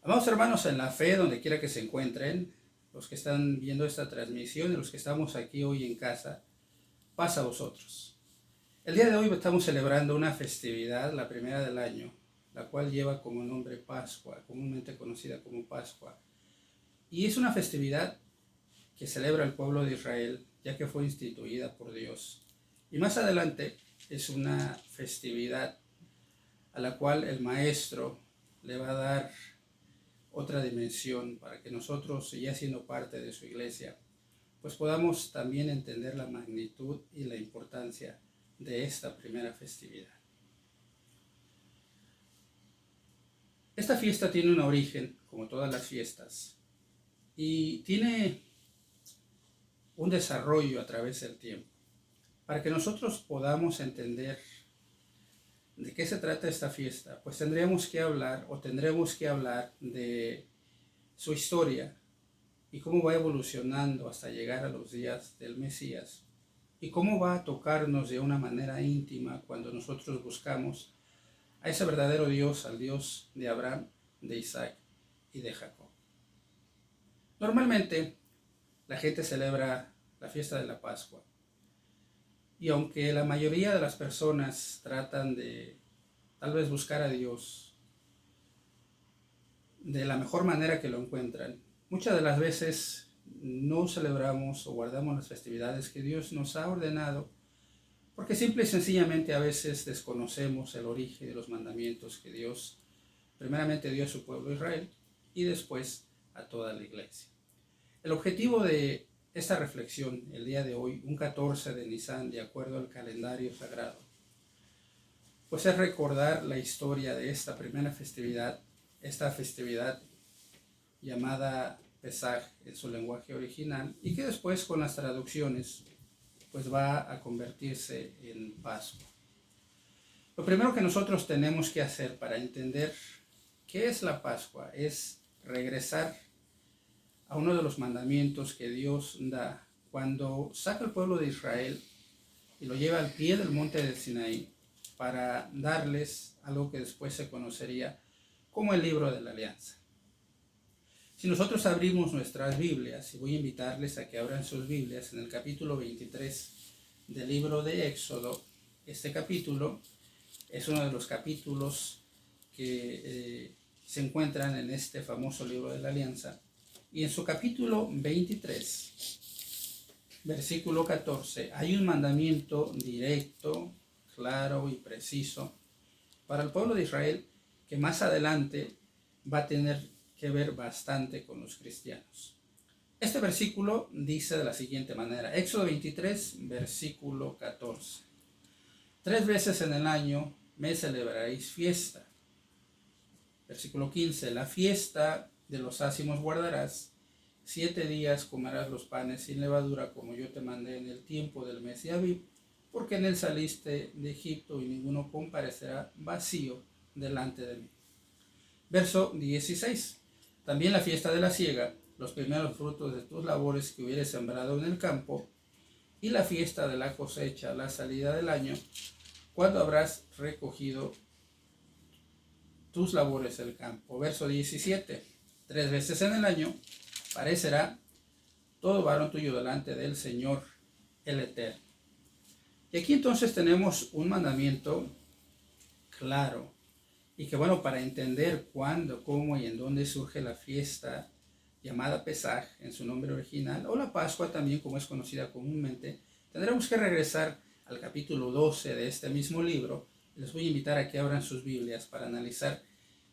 Amados hermanos en la fe, donde quiera que se encuentren, los que están viendo esta transmisión y los que estamos aquí hoy en casa, paz a vosotros. El día de hoy estamos celebrando una festividad, la primera del año, la cual lleva como nombre Pascua, comúnmente conocida como Pascua. Y es una festividad que celebra el pueblo de Israel, ya que fue instituida por Dios. Y más adelante es una festividad a la cual el Maestro le va a dar otra dimensión para que nosotros, ya siendo parte de su iglesia, pues podamos también entender la magnitud y la importancia de esta primera festividad. Esta fiesta tiene un origen, como todas las fiestas, y tiene un desarrollo a través del tiempo. Para que nosotros podamos entender de qué se trata esta fiesta, pues tendremos que hablar de su historia y cómo va evolucionando hasta llegar a los días del Mesías y cómo va a tocarnos de una manera íntima cuando nosotros buscamos a ese verdadero Dios, al Dios de Abraham, de Isaac y de Jacob. Normalmente la gente celebra la fiesta de la Pascua y aunque la mayoría de las personas tratan de tal vez buscar a Dios de la mejor manera que lo encuentran, muchas de las veces no celebramos o guardamos las festividades que Dios nos ha ordenado porque simple y sencillamente a veces desconocemos el origen de los mandamientos que Dios primeramente dio a su pueblo Israel y después a toda la iglesia. El objetivo de esta reflexión el día de hoy, un 14 de Nisan, de acuerdo al calendario sagrado, pues es recordar la historia de esta primera festividad, esta festividad llamada Pesaj en su lenguaje original y que después con las traducciones pues va a convertirse en Pascua. Lo primero que nosotros tenemos que hacer para entender qué es la Pascua es regresar a uno de los mandamientos que Dios da cuando saca al pueblo de Israel y lo lleva al pie del monte de Sinaí para darles algo que después se conocería como el libro de la alianza. Si nosotros abrimos nuestras Biblias, y voy a invitarles a que abran sus Biblias en el capítulo 23 del libro de Éxodo, este capítulo es uno de los capítulos que se encuentran en este famoso libro de la alianza, y en su capítulo 23, versículo 14, hay un mandamiento directo, claro y preciso para el pueblo de Israel que más adelante va a tener que ver bastante con los cristianos. Este versículo dice de la siguiente manera, Éxodo 23, versículo 14. 3 veces en el año me celebraréis fiesta. Versículo 15, la fiesta de los ácimos guardarás, 7 días comerás los panes sin levadura, como yo te mandé en el tiempo del mes de Abib, porque en él saliste de Egipto y ninguno comparecerá vacío delante de mí. Verso 16, también la fiesta de la siega, los primeros frutos de tus labores que hubieres sembrado en el campo, y la fiesta de la cosecha, la salida del año, cuando habrás recogido tus labores del campo. Verso 17, 3 veces en el año parecerá todo varón tuyo delante del Señor el Eterno. Y aquí entonces tenemos un mandamiento claro, y que bueno, para entender cuándo, cómo y en dónde surge la fiesta llamada Pesaj en su nombre original, o la Pascua también como es conocida comúnmente, tendremos que regresar al capítulo 12 de este mismo libro. Les voy a invitar a que abran sus Biblias para analizar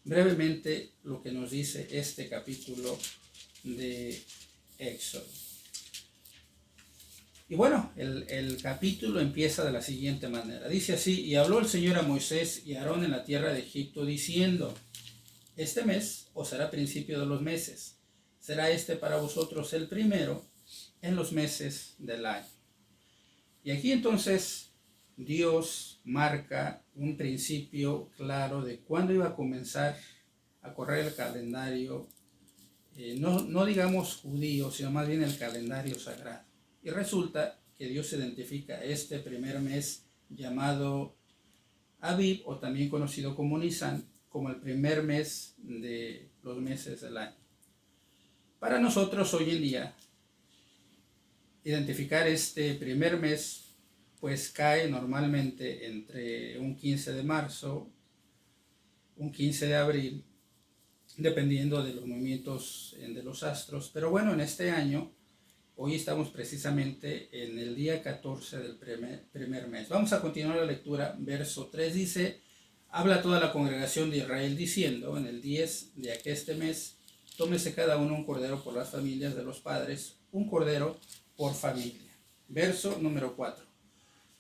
brevemente lo que nos dice este capítulo de Éxodo. Y bueno, el capítulo empieza de la siguiente manera. Dice así, y habló el Señor a Moisés y a Aarón en la tierra de Egipto, diciendo, este mes os será principio de los meses, será este para vosotros el primero en los meses del año. Y aquí entonces Dios marca un principio claro de cuándo iba a comenzar a correr el calendario, no digamos judío, sino más bien el calendario sagrado. Y resulta que Dios identifica este primer mes llamado Abib, o también conocido como Nisan, como el primer mes de los meses del año. Para nosotros hoy en día, identificar este primer mes pues cae normalmente entre un 15 de marzo, un 15 de abril, dependiendo de los movimientos de los astros. Pero bueno, en este año, hoy estamos precisamente en el día 14 del primer mes. Vamos a continuar la lectura. Verso 3 dice: habla toda la congregación de Israel diciendo, en el 10 de aqueste mes, tómese cada uno un cordero por las familias de los padres, un cordero por familia. Verso número 4.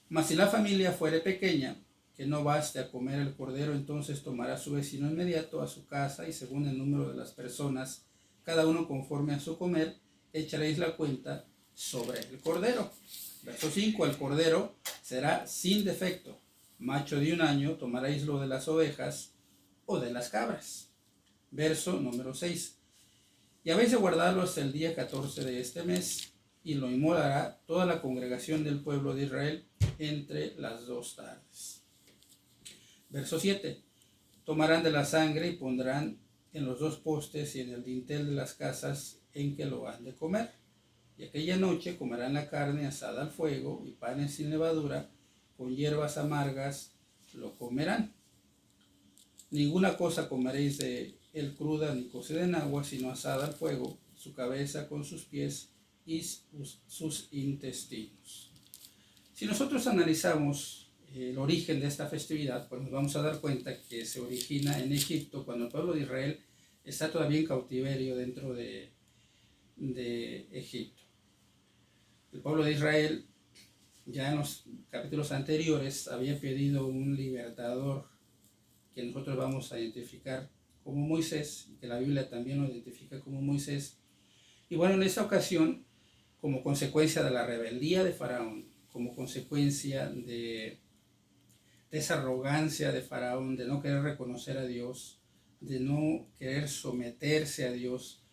Mas si la familia fuere pequeña, que no baste a comer el cordero, entonces tomará su vecino inmediato a su casa, y según el número de las personas, cada uno conforme a su comer, echaréis la cuenta sobre el cordero. Verso 5. El cordero será sin defecto, macho de 1 año, tomaréis lo de las ovejas o de las cabras. Verso número 6. Y habéis de guardarlo hasta el día 14 de este mes, y lo inmolará toda la congregación del pueblo de Israel entre las 2 tardes. Verso 7. Tomarán de la sangre y pondrán en los 2 postes y en el dintel de las casas en que lo han de comer. Y aquella noche comerán la carne asada al fuego y panes sin levadura, con hierbas amargas lo comerán. Ninguna cosa comeréis de él cruda ni cocida en agua, sino asada al fuego, su cabeza con sus pies y sus intestinos. Si nosotros analizamos el origen de esta festividad, pues nos vamos a dar cuenta que se origina en Egipto, cuando el pueblo de Israel está todavía en cautiverio dentro de Egipto. El pueblo de Israel, ya en los capítulos anteriores, había pedido un libertador que nosotros vamos a identificar como Moisés, que la Biblia también lo identifica como Moisés. Y bueno, en esta ocasión, como consecuencia de la rebeldía de Faraón, como consecuencia de esa arrogancia de Faraón, de no querer reconocer a Dios, de no querer someterse a Dios,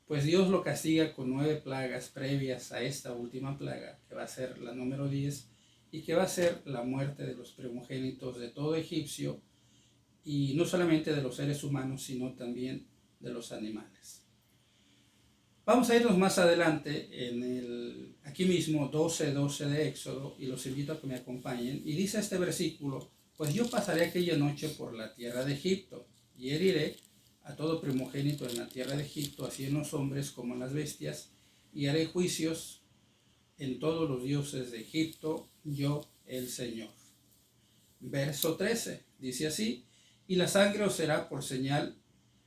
pues Dios lo castiga con 9 plagas previas a esta última plaga, que va a ser la número 10, y que va a ser la muerte de los primogénitos de todo egipcio, y no solamente de los seres humanos, sino también de los animales. Vamos a irnos más adelante aquí mismo 12:12 de Éxodo, y los invito a que me acompañen. Y dice este versículo: pues yo pasaré aquella noche por la tierra de Egipto, y heriré a todo primogénito en la tierra de Egipto, así en los hombres como en las bestias, y haré juicios en todos los dioses de Egipto, yo el Señor. Verso 13, dice así: y la sangre os será por señal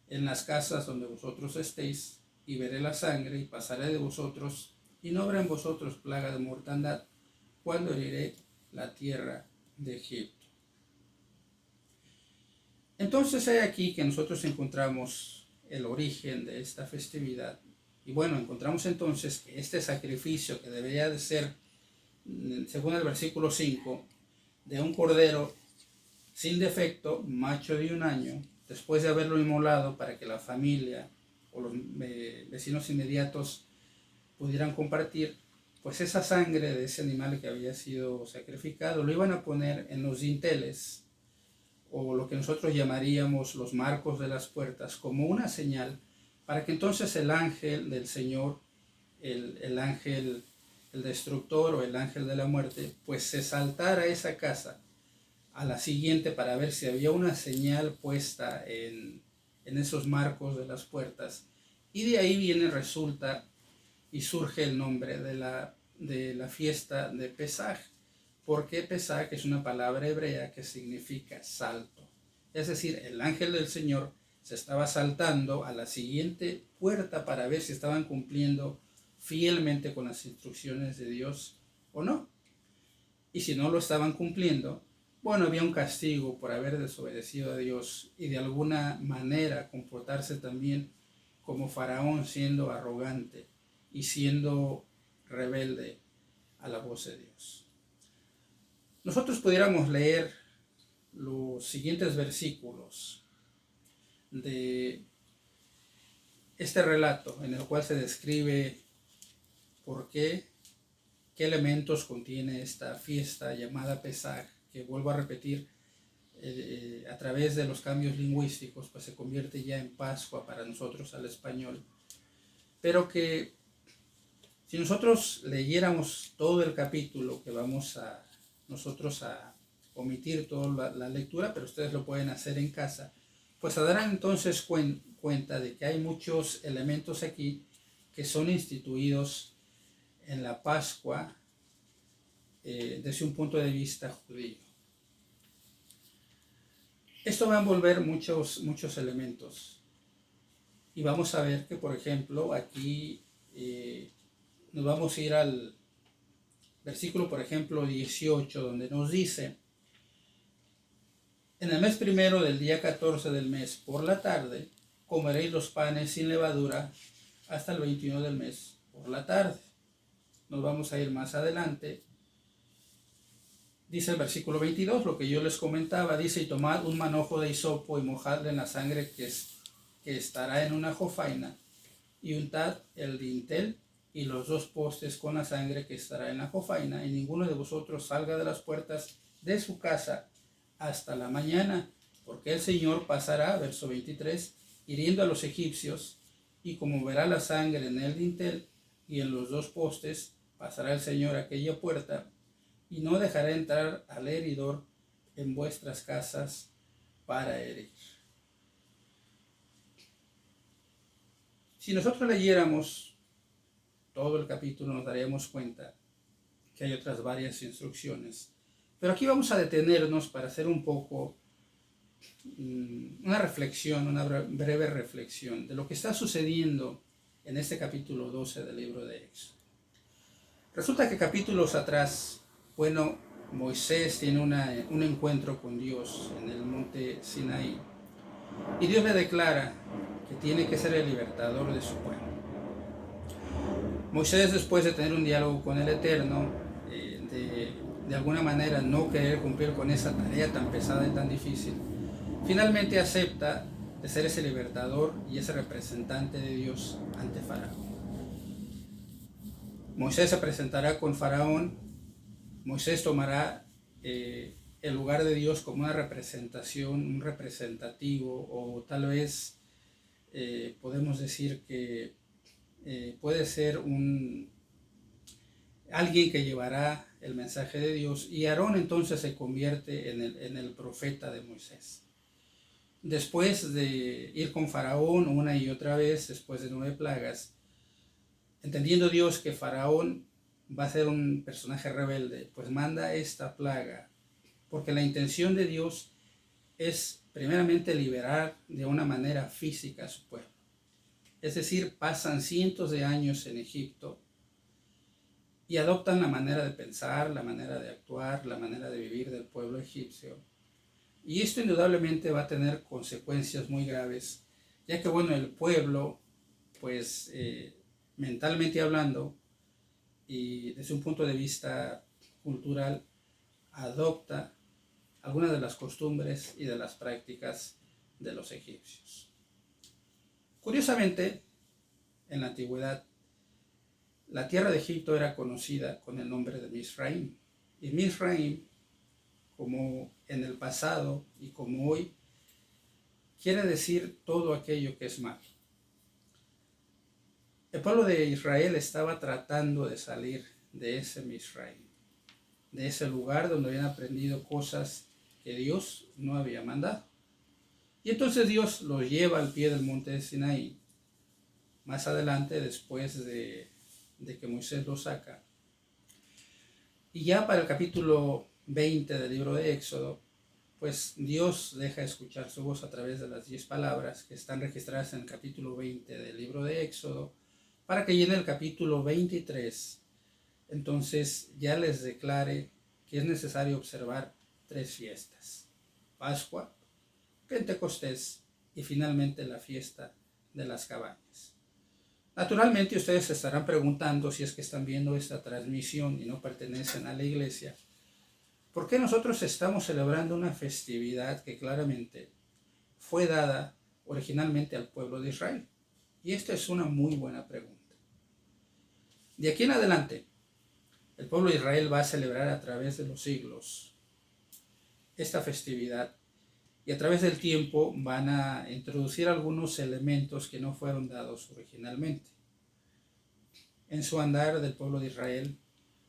en las casas donde vosotros estéis, y veré la sangre, y pasaré de vosotros, y no habrá en vosotros plaga de mortandad, cuando heriré la tierra de Egipto. Entonces hay aquí que nosotros encontramos el origen de esta festividad. Y bueno, encontramos entonces que este sacrificio, que debería de ser, según el versículo 5, de un cordero sin defecto, macho de 1 año, después de haberlo inmolado para que la familia o los vecinos inmediatos pudieran compartir, pues esa sangre de ese animal que había sido sacrificado lo iban a poner en los dinteles, o lo que nosotros llamaríamos los marcos de las puertas, como una señal, para que entonces el ángel del Señor, el ángel, el destructor o el ángel de la muerte, pues se saltara a esa casa a la siguiente para ver si había una señal puesta en esos marcos de las puertas. Y de ahí resulta y surge el nombre de la fiesta de Pesaj, porque Pesaj es una palabra hebrea que significa salto. Es decir, el ángel del Señor se estaba saltando a la siguiente puerta para ver si estaban cumpliendo fielmente con las instrucciones de Dios o no. Y si no lo estaban cumpliendo, bueno, había un castigo por haber desobedecido a Dios y de alguna manera comportarse también como Faraón, siendo arrogante y siendo rebelde a la voz de Dios. Nosotros pudiéramos leer los siguientes versículos de este relato, en el cual se describe por qué elementos contiene esta fiesta llamada Pesaj, que vuelvo a repetir, a través de los cambios lingüísticos, pues se convierte ya en Pascua para nosotros al español. Pero que si nosotros leyéramos todo el capítulo, que vamos a nosotros a omitir toda la lectura, pero ustedes lo pueden hacer en casa, pues se darán entonces cuenta de que hay muchos elementos aquí que son instituidos en la Pascua desde un punto de vista judío. Esto va a envolver muchos elementos. Y vamos a ver que, por ejemplo, aquí nos vamos a ir al versículo, por ejemplo, 18, donde nos dice: en el mes primero del día 14 del mes, por la tarde, comeréis los panes sin levadura hasta el 21 del mes, por la tarde. Nos vamos a ir más adelante. Dice el versículo 22, lo que yo les comentaba, dice: y tomad un manojo de hisopo y mojadle en la sangre que estará en una jofaina, y untad el dintel y los 2 postes con la sangre que estará en la jofaina, y ninguno de vosotros salga de las puertas de su casa hasta la mañana, porque el Señor pasará, verso 23, hiriendo a los egipcios, y como verá la sangre en el dintel y en los 2 postes, pasará el Señor a aquella puerta, y no dejará entrar al heridor en vuestras casas para herir. Si nosotros leyéramos todo el capítulo, nos daríamos cuenta que hay otras varias instrucciones. Pero aquí vamos a detenernos para hacer un poco una reflexión, una breve reflexión de lo que está sucediendo en este capítulo 12 del libro de Éxodo. Resulta que capítulos atrás, Moisés tiene un encuentro con Dios en el monte Sinaí, y Dios le declara que tiene que ser el libertador de su pueblo. Moisés, después de tener un diálogo con el Eterno, de alguna manera no querer cumplir con esa tarea tan pesada y tan difícil, finalmente acepta de ser ese libertador y ese representante de Dios ante Faraón. Moisés se presentará con Faraón. Moisés tomará el lugar de Dios como una representación, un representativo, o tal vez podemos decir que puede ser alguien que llevará el mensaje de Dios, y Aarón entonces se convierte en el profeta de Moisés. Después de ir con Faraón una y otra vez, después de 9 plagas, entendiendo Dios que Faraón va a ser un personaje rebelde, pues manda esta plaga, porque la intención de Dios es primeramente liberar de una manera física a su pueblo. Es decir, pasan cientos de años en Egipto y adoptan la manera de pensar, la manera de actuar, la manera de vivir del pueblo egipcio. Y esto indudablemente va a tener consecuencias muy graves, ya que el pueblo, pues mentalmente hablando y desde un punto de vista cultural, adopta algunas de las costumbres y de las prácticas de los egipcios. Curiosamente, en la antigüedad, la tierra de Egipto era conocida con el nombre de Misraim. Y Misraim, como en el pasado y como hoy, quiere decir todo aquello que es malo. El pueblo de Israel estaba tratando de salir de ese Misraim, de ese lugar donde habían aprendido cosas que Dios no había mandado. Y entonces Dios los lleva al pie del monte de Sinaí. Más adelante, después de que Moisés los saca. Y ya para el capítulo 20 del libro de Éxodo, pues Dios deja escuchar su voz a través de las 10 palabras que están registradas en el capítulo 20 del libro de Éxodo, para que llene el capítulo 23. Entonces ya les declare que es necesario observar 3 fiestas: Pascua, Pentecostés y finalmente la fiesta de las cabañas. Naturalmente ustedes se estarán preguntando, si es que están viendo esta transmisión y no pertenecen a la iglesia, ¿por qué nosotros estamos celebrando una festividad que claramente fue dada originalmente al pueblo de Israel? Y esta es una muy buena pregunta. De aquí en adelante, el pueblo de Israel va a celebrar a través de los siglos esta festividad y a través del tiempo van a introducir algunos elementos que no fueron dados originalmente. En su andar del pueblo de Israel,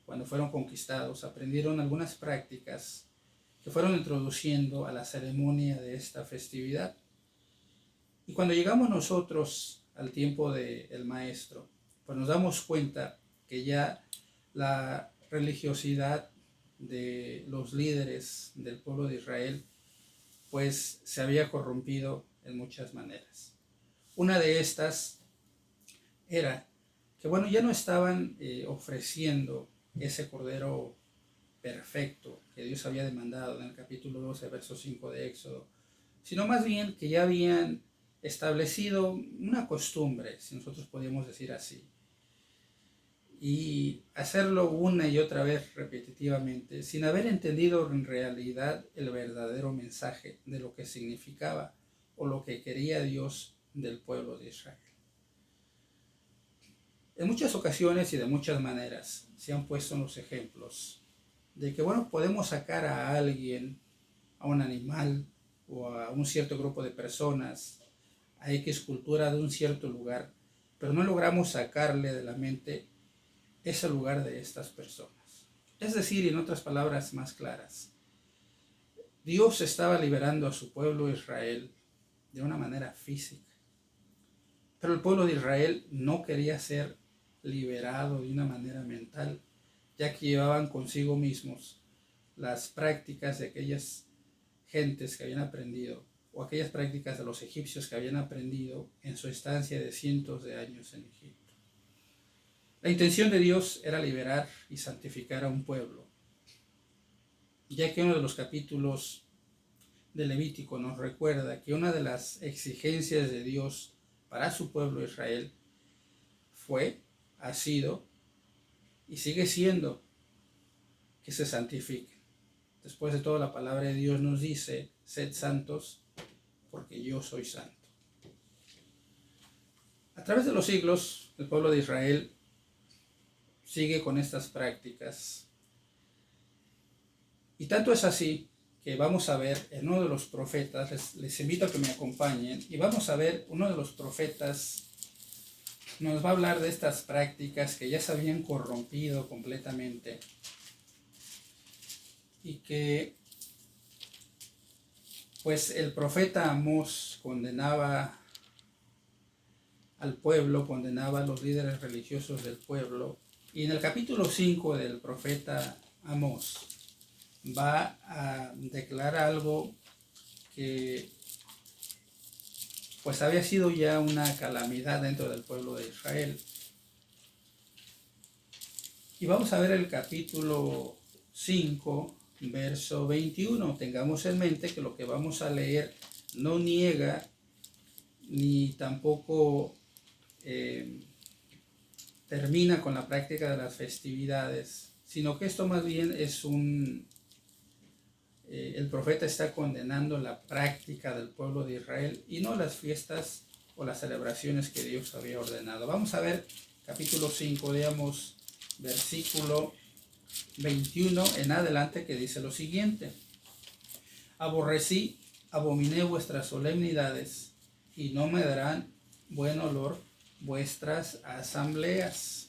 cuando fueron conquistados, aprendieron algunas prácticas que fueron introduciendo a la ceremonia de esta festividad. Y cuando llegamos nosotros al tiempo del Maestro, pues nos damos cuenta que ya la religiosidad de los líderes del pueblo de Israel pues se había corrompido en muchas maneras. Una de estas era que bueno, ya no estaban ofreciendo ese cordero perfecto que Dios había demandado en el capítulo 12, verso 5 de Éxodo, sino más bien que ya habían establecido una costumbre, si nosotros podemos decir así, y hacerlo una y otra vez repetitivamente, sin haber entendido en realidad el verdadero mensaje de lo que significaba o lo que quería Dios del pueblo de Israel. En muchas ocasiones y de muchas maneras se han puesto los ejemplos de que, bueno, podemos sacar a alguien, a un animal o a un cierto grupo de personas, a X cultura de un cierto lugar, pero no logramos sacarle de la mente ese lugar de estas personas. Es decir, en otras palabras más claras, Dios estaba liberando a su pueblo Israel de una manera física, pero el pueblo de Israel no quería ser liberado de una manera mental, ya que llevaban consigo mismos las prácticas de aquellas gentes que habían aprendido, o aquellas prácticas de los egipcios que habían aprendido en su estancia de cientos de años en Egipto. La intención de Dios era liberar y santificar a un pueblo, ya que uno de los capítulos de Levítico nos recuerda que una de las exigencias de Dios para su pueblo Israel ha sido y sigue siendo que se santifiquen. Después de todo, la palabra de Dios nos dice: sed santos porque yo soy santo. A través de los siglos, el pueblo de Israel sigue con estas prácticas. Y tanto es así que vamos a ver en uno de los profetas, les invito a que me acompañen, y vamos a ver uno de los profetas nos va a hablar de estas prácticas que ya se habían corrompido completamente y que pues el profeta Amós condenaba al pueblo, condenaba a los líderes religiosos del pueblo, y en el capítulo 5 del profeta Amós va a declarar algo que pues había sido ya una calamidad dentro del pueblo de Israel. Y vamos a ver el capítulo 5, verso 21. Tengamos en mente que lo que vamos a leer no niega ni tampoco termina con la práctica de las festividades, sino que esto más bien es el profeta está condenando la práctica del pueblo de Israel y no las fiestas o las celebraciones que Dios había ordenado. Vamos a ver capítulo 5, digamos, versículo 21 en adelante, que dice lo siguiente: aborrecí, abominé vuestras solemnidades, y no me darán buen olor vuestras asambleas.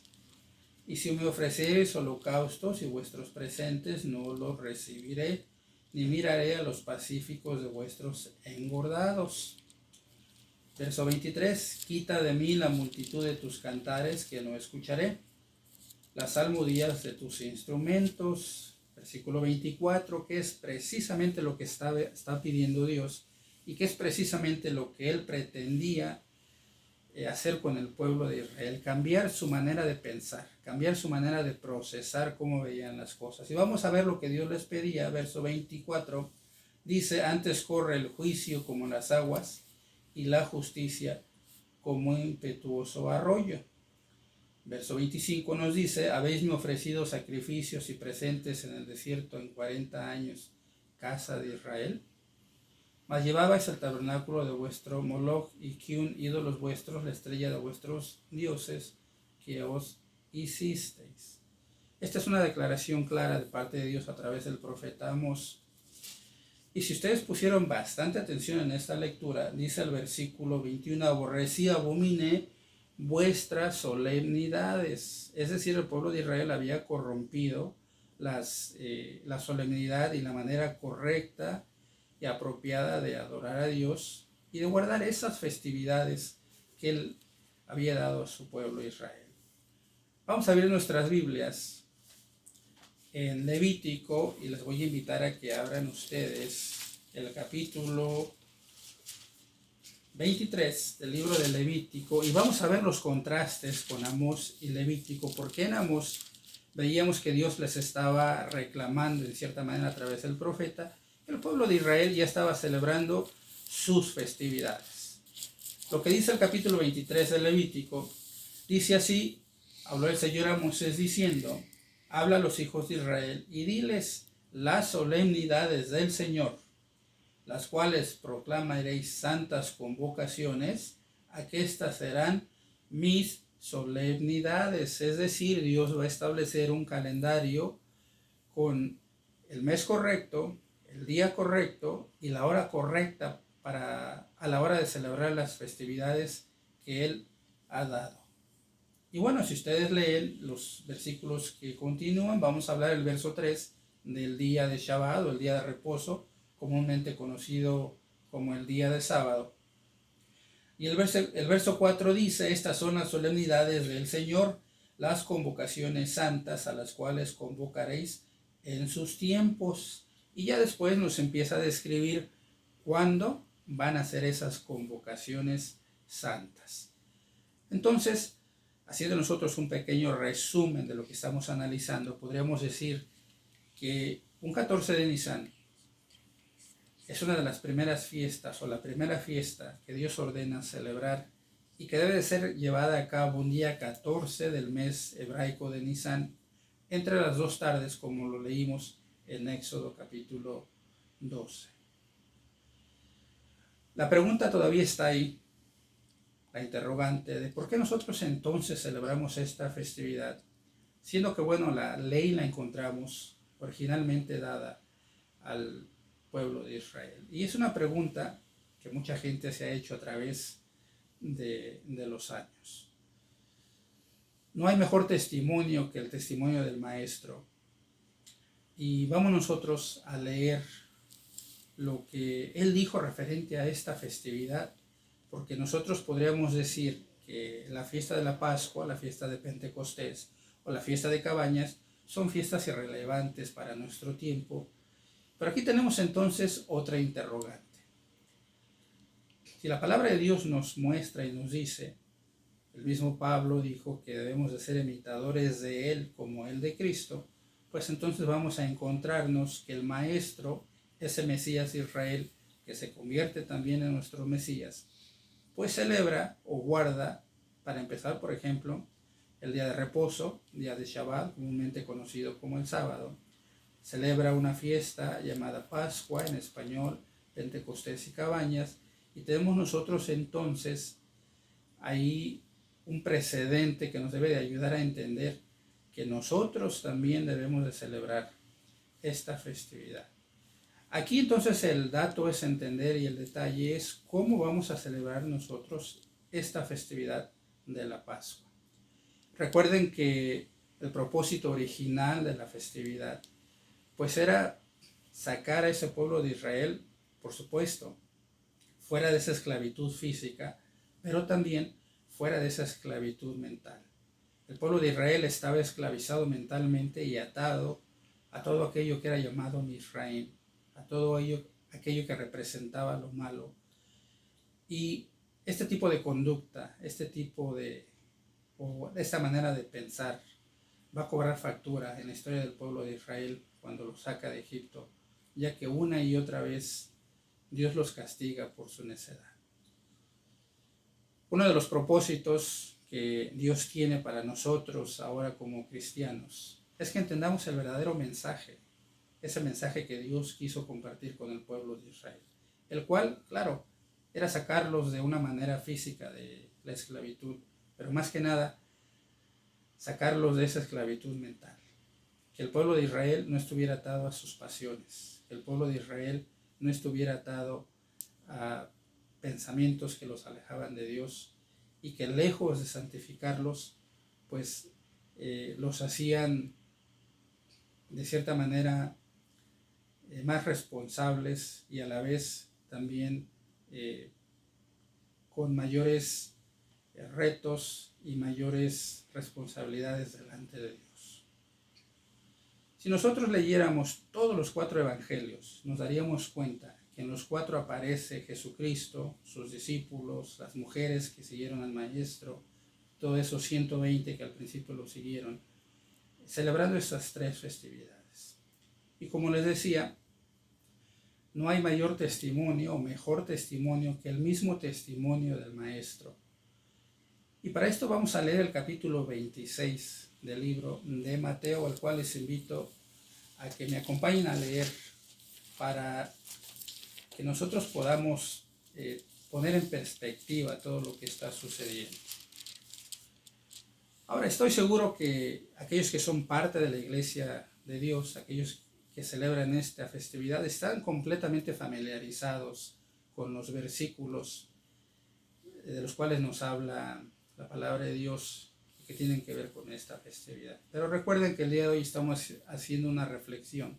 Y si me ofreciereis holocaustos y vuestros presentes, no los recibiré, ni miraré a los pacíficos de vuestros engordados. Verso 23, quita de mí la multitud de tus cantares, que no escucharé, las salmodias de tus instrumentos. Versículo 24, que es precisamente lo que está pidiendo Dios, y que es precisamente lo que él pretendía hacer con el pueblo de Israel: cambiar su manera de pensar, cambiar su manera de procesar cómo veían las cosas. Y vamos a ver lo que Dios les pedía. Verso 24 dice: antes corre el juicio como las aguas, y la justicia como un impetuoso arroyo. Verso 25 nos dice: habéisme ofrecido sacrificios y presentes en el desierto en 40 años, casa de Israel. Mas llevabais el tabernáculo de vuestro Moloch y Kiun, ídolos vuestros, la estrella de vuestros dioses que os hicisteis. Esta es una declaración clara de parte de Dios a través del profeta Amós. Y si ustedes pusieron bastante atención en esta lectura, dice el versículo 21, aborrecí, abominé vuestras solemnidades. Es decir, el pueblo de Israel había corrompido la solemnidad y la manera correcta y apropiada de adorar a Dios y de guardar esas festividades que Él había dado a su pueblo Israel. Vamos a abrir nuestras Biblias en Levítico y les voy a invitar a que abran ustedes el capítulo 23 del libro de Levítico y vamos a ver los contrastes con Amós y Levítico, porque en Amós veíamos que Dios les estaba reclamando en cierta manera a través del profeta que el pueblo de Israel ya estaba celebrando sus festividades. Lo que dice el capítulo 23 de Levítico, dice así, habló el Señor a Moisés diciendo, habla a los hijos de Israel y diles las solemnidades del Señor, las cuales proclamaréis santas convocaciones, aquestas serán mis solemnidades. Es decir, Dios va a establecer un calendario con el mes correcto, el día correcto y la hora correcta a la hora de celebrar las festividades que Él ha dado. Y bueno, si ustedes leen los versículos que continúan, vamos a hablar el verso 3 del día de Shabbat o el día de reposo, comúnmente conocido como el día de sábado. Y el verso 4 dice, estas son las solemnidades del Señor, las convocaciones santas a las cuales convocaréis en sus tiempos. Y ya después nos empieza a describir cuándo van a ser esas convocaciones santas. Entonces, haciendo nosotros un pequeño resumen de lo que estamos analizando, podríamos decir que un 14 de Nisan es una de las primeras fiestas o la primera fiesta que Dios ordena celebrar y que debe de ser llevada a cabo un día 14 del mes hebraico de Nisan entre las 2 tardes, como lo leímos en Éxodo capítulo 12. La pregunta todavía está ahí, la interrogante de por qué nosotros entonces celebramos esta festividad, siendo que bueno, la ley la encontramos originalmente dada al pueblo de Israel. Y es una pregunta que mucha gente se ha hecho a través de los años. No hay mejor testimonio que el testimonio del maestro. Y vamos nosotros a leer lo que él dijo referente a esta festividad, porque nosotros podríamos decir que la fiesta de la Pascua, la fiesta de Pentecostés o la fiesta de Cabañas son fiestas irrelevantes para nuestro tiempo. Pero aquí tenemos entonces otra interrogante. Si la palabra de Dios nos muestra y nos dice, el mismo Pablo dijo que debemos de ser imitadores de Él como Él de Cristo, pues entonces vamos a encontrarnos que el Maestro, ese Mesías de Israel, que se convierte también en nuestro Mesías, pues celebra o guarda, para empezar, por ejemplo, el día de reposo, día de Shabbat, comúnmente conocido como el sábado. Celebra una fiesta llamada Pascua, en español, Pentecostés y Cabañas, y tenemos nosotros entonces ahí un precedente que nos debe de ayudar a entender que nosotros también debemos de celebrar esta festividad. Aquí entonces el dato es entender y el detalle es cómo vamos a celebrar nosotros esta festividad de la Pascua. Recuerden que el propósito original de la festividad pues era sacar a ese pueblo de Israel, por supuesto, fuera de esa esclavitud física, pero también fuera de esa esclavitud mental. El pueblo de Israel estaba esclavizado mentalmente y atado a todo aquello que era llamado Misraim, a todo aquello que representaba lo malo. Y este tipo de conducta, esta manera de pensar va a cobrar factura en la historia del pueblo de Israel cuando los saca de Egipto, ya que una y otra vez Dios los castiga por su necedad. Uno de los propósitos que Dios tiene para nosotros ahora como cristianos es que entendamos el verdadero mensaje, ese mensaje que Dios quiso compartir con el pueblo de Israel, el cual, claro, era sacarlos de una manera física de la esclavitud, pero más que nada, sacarlos de esa esclavitud mental. Que el pueblo de Israel no estuviera atado a sus pasiones, que el pueblo de Israel no estuviera atado a pensamientos que los alejaban de Dios y que lejos de santificarlos, pues los hacían de cierta manera más responsables y a la vez también con mayores retos y mayores responsabilidades delante de Dios. Si nosotros leyéramos todos los 4 evangelios, nos daríamos cuenta que en los 4 aparece Jesucristo, sus discípulos, las mujeres que siguieron al Maestro, todos esos 120 que al principio lo siguieron, celebrando estas 3 festividades. Y como les decía, no hay mayor testimonio o mejor testimonio que el mismo testimonio del Maestro. Y para esto vamos a leer el capítulo 26 del libro de Mateo, al cual les invito a que me acompañen a leer para que nosotros podamos poner en perspectiva todo lo que está sucediendo. Ahora, estoy seguro que aquellos que son parte de la Iglesia de Dios, aquellos que celebran esta festividad, están completamente familiarizados con los versículos de los cuales nos habla la palabra de Dios que tienen que ver con esta festividad. Pero recuerden que el día de hoy estamos haciendo una reflexión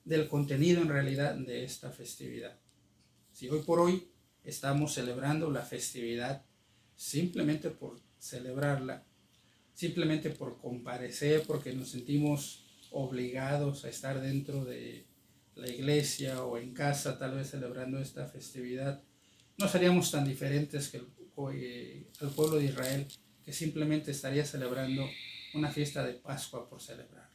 del contenido en realidad de esta festividad. Si hoy por hoy estamos celebrando la festividad simplemente por celebrarla, simplemente por comparecer, porque nos sentimos obligados a estar dentro de la iglesia o en casa tal vez celebrando esta festividad, no seríamos tan diferentes que al pueblo de Israel, que simplemente estaría celebrando una fiesta de Pascua por celebrar.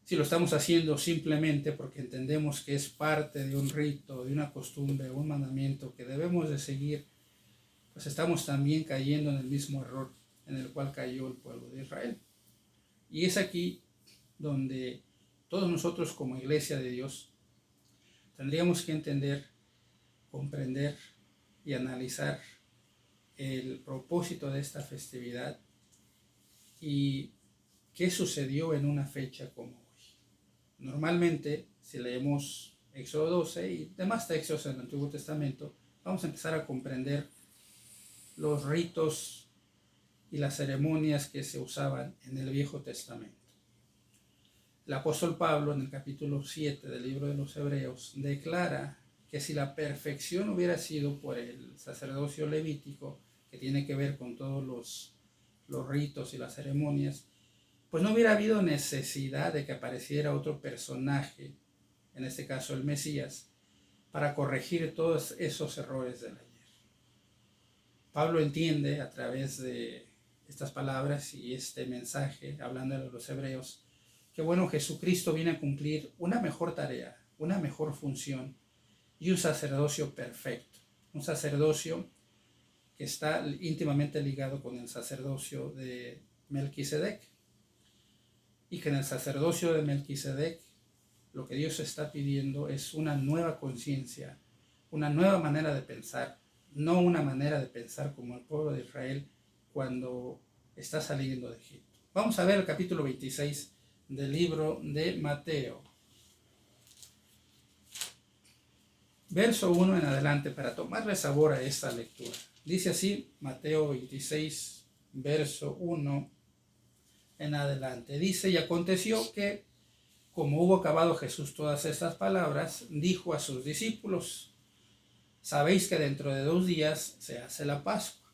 Si lo estamos haciendo simplemente porque entendemos que es parte de un rito, de una costumbre, un mandamiento que debemos de seguir, pues estamos también cayendo en el mismo error en el cual cayó el pueblo de Israel. Y es aquí donde todos nosotros como iglesia de Dios tendríamos que entender, comprender y analizar el propósito de esta festividad y qué sucedió en una fecha como hoy. Normalmente, si leemos Éxodo 12 y demás textos en el Antiguo Testamento, vamos a empezar a comprender los ritos y las ceremonias que se usaban en el Viejo Testamento. El apóstol Pablo, en el capítulo 7 del libro de los Hebreos, declara que si la perfección hubiera sido por el sacerdocio levítico, que tiene que ver con todos los ritos y las ceremonias, pues no hubiera habido necesidad de que apareciera otro personaje, en este caso el Mesías, para corregir todos esos errores del ayer. Pablo entiende a través de estas palabras y este mensaje, hablando de los hebreos, que bueno, Jesucristo viene a cumplir una mejor tarea, una mejor función y un sacerdocio perfecto, un sacerdocio que está íntimamente ligado con el sacerdocio de Melquisedec, y que en el sacerdocio de Melquisedec lo que Dios está pidiendo es una nueva conciencia, una nueva manera de pensar, no una manera de pensar como el pueblo de Israel cuando está saliendo de Egipto. Vamos a ver el capítulo 26 del libro de Mateo. Verso 1 en adelante para tomarle sabor a esta lectura. Dice así Mateo 26, verso 1 en adelante. Dice: y aconteció que, como hubo acabado Jesús todas estas palabras, dijo a sus discípulos: sabéis que dentro de 2 días se hace la Pascua,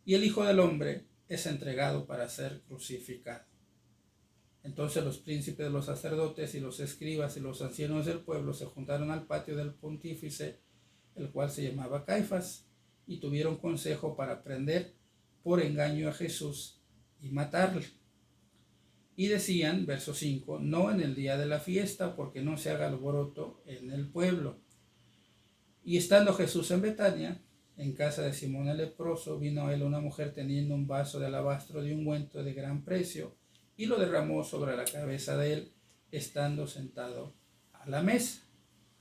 y el Hijo del Hombre es entregado para ser crucificado. Entonces los príncipes de los sacerdotes y los escribas y los ancianos del pueblo se juntaron al patio del pontífice, el cual se llamaba Caifás, y tuvieron consejo para prender por engaño a Jesús y matarle. Y decían, verso 5, no en el día de la fiesta, porque no se haga alboroto en el pueblo. Y estando Jesús en Betania, en casa de Simón el leproso, vino a él una mujer teniendo un vaso de alabastro de ungüento de gran precio, y lo derramó sobre la cabeza de él, estando sentado a la mesa.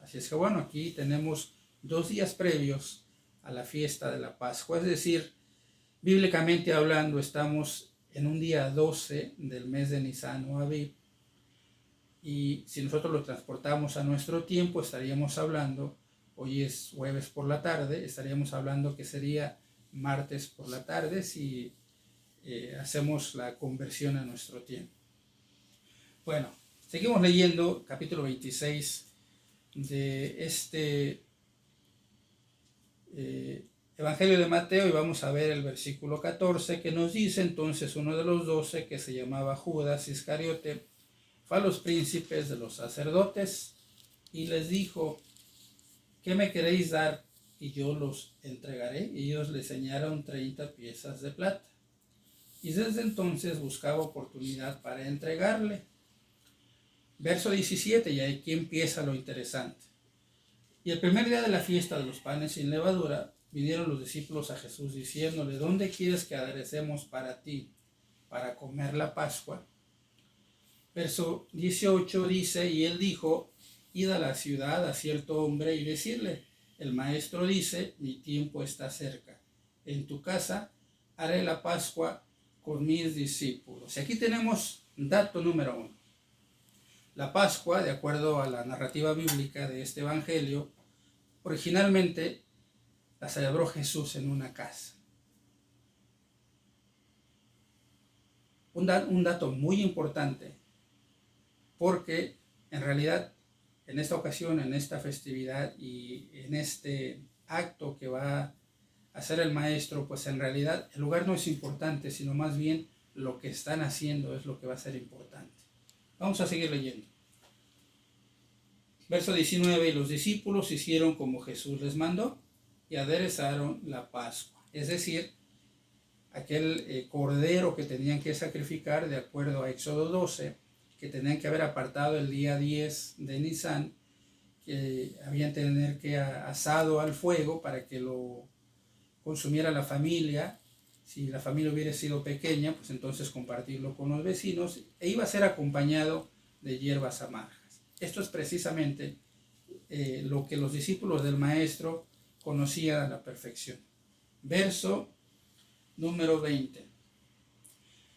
Así es que bueno, aquí tenemos 2 días previos a la fiesta de la Pascua, es decir, bíblicamente hablando, estamos en un día 12 del mes de Nisan o Aviv, Y si nosotros lo transportamos a nuestro tiempo, estaríamos hablando, hoy es jueves por la tarde, estaríamos hablando que sería martes por la tarde si hacemos la conversión a nuestro tiempo. Bueno, seguimos leyendo capítulo 26 de este Evangelio de Mateo y vamos a ver el versículo 14 que nos dice: entonces uno de los 12, que se llamaba Judas Iscariote, fue a los príncipes de los sacerdotes y les dijo: ¿qué me queréis dar? Y yo los entregaré. Y ellos le señalaron 30 piezas de plata. Y desde entonces buscaba oportunidad para entregarle. Verso 17, y aquí empieza lo interesante. Y el primer día de la fiesta de los panes sin levadura, vinieron los discípulos a Jesús diciéndole: ¿dónde quieres que aderecemos para ti, para comer la Pascua? Verso 18 dice: y él dijo: id a la ciudad a cierto hombre y decirle: el maestro dice, mi tiempo está cerca. En tu casa haré la Pascua con mis discípulos. Y aquí tenemos dato número 1. La Pascua, de acuerdo a la narrativa bíblica de este evangelio, originalmente la celebró Jesús en una casa. Un dato muy importante, porque en realidad en esta ocasión, en esta festividad y en este acto que va a hacer el maestro, pues en realidad el lugar no es importante, sino más bien lo que están haciendo es lo que va a ser importante. Vamos a seguir leyendo. Verso 19, y los discípulos hicieron como Jesús les mandó y aderezaron la Pascua. Es decir, aquel cordero que tenían que sacrificar de acuerdo a Éxodo 12, que tenían que haber apartado el día 10 de Nisan, que habían que tener que asado al fuego para que lo consumiera la familia. Si la familia hubiera sido pequeña, pues entonces compartirlo con los vecinos, e iba a ser acompañado de hierbas amargas. Esto es precisamente lo que los discípulos del maestro conocían a la perfección. Verso número 20.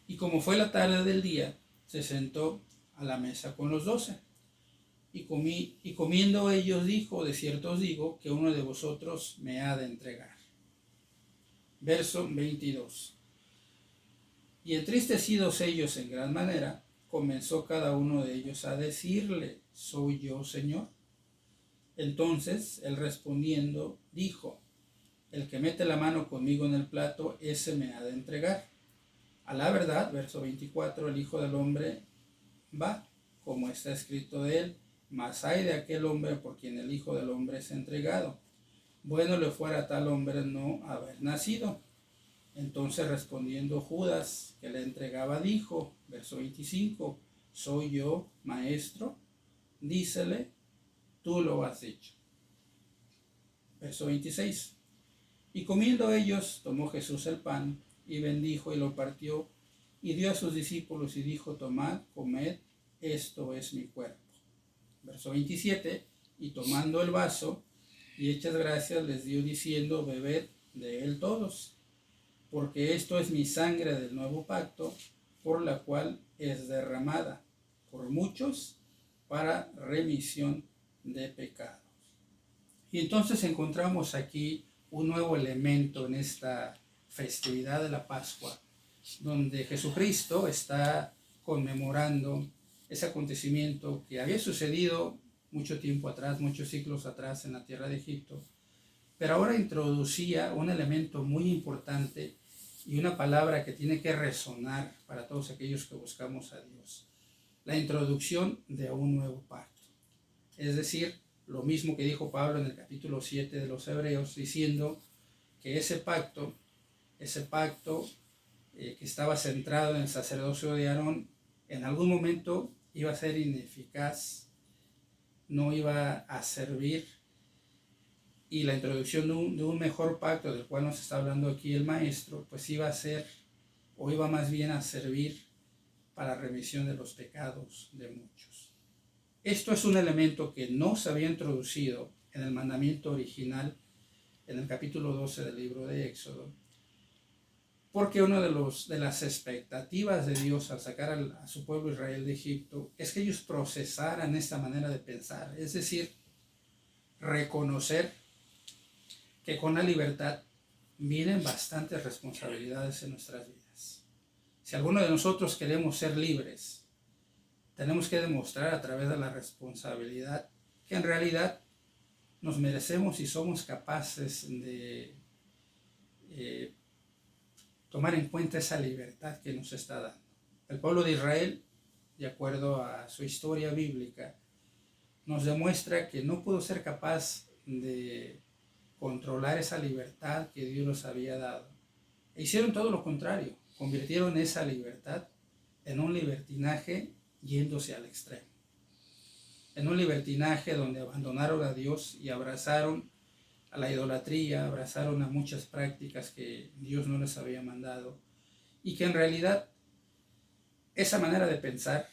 Y como fue la tarde del día, se sentó a la mesa con los 12. Y comiendo ellos dijo: de cierto os digo que uno de vosotros me ha de entregar. Verso 22. Y entristecidos ellos en gran manera, comenzó cada uno de ellos a decirle: ¿soy yo, Señor? Entonces él respondiendo dijo: el que mete la mano conmigo en el plato, ese me ha de entregar. A la verdad, verso 24, el Hijo del Hombre va, como está escrito de él, mas hay de aquel hombre por quien el Hijo del Hombre es entregado. Bueno le fuera a tal hombre no haber nacido. Entonces respondiendo Judas, que le entregaba, dijo, verso 25, ¿soy yo, maestro? Dícele, tú lo has dicho. Verso 26. Y comiendo ellos, tomó Jesús el pan, y bendijo y lo partió, y dio a sus discípulos y dijo: tomad, comed, esto es mi cuerpo. Verso 27. Y tomando el vaso, y hechas gracias, les dio diciendo: bebed de él todos, porque esto es mi sangre del nuevo pacto, por la cual es derramada por muchos para remisión de pecados. Y entonces encontramos aquí un nuevo elemento en esta festividad de la Pascua, donde Jesucristo está conmemorando ese acontecimiento que había sucedido mucho tiempo atrás, muchos siglos atrás en la tierra de Egipto, pero ahora introducía un elemento muy importante y una palabra que tiene que resonar para todos aquellos que buscamos a Dios: la introducción de un nuevo pacto. Es decir, lo mismo que dijo Pablo en el capítulo 7 de los Hebreos, diciendo que ese pacto que estaba centrado en el sacerdocio de Aarón, en algún momento iba a ser ineficaz, no iba a servir, y la introducción de un mejor pacto, del cual nos está hablando aquí el maestro, pues iba a ser, o iba más bien a servir para remisión de los pecados de muchos. Esto es un elemento que no se había introducido en el mandamiento original, en el capítulo 12 del libro de Éxodo, Porque una de las expectativas de Dios al sacar a su pueblo Israel de Egipto es que ellos procesaran esta manera de pensar, es decir, reconocer que con la libertad vienen bastantes responsabilidades en nuestras vidas. Si alguno de nosotros queremos ser libres, tenemos que demostrar a través de la responsabilidad que en realidad nos merecemos y somos capaces de tomar en cuenta esa libertad que nos está dando. El pueblo de Israel, de acuerdo a su historia bíblica, nos demuestra que no pudo ser capaz de controlar esa libertad que Dios les había dado. E hicieron todo lo contrario, convirtieron esa libertad en un libertinaje yéndose al extremo. En un libertinaje donde abandonaron a Dios y abrazaron a la idolatría, abrazaron a muchas prácticas que Dios no les había mandado y que en realidad esa manera de pensar,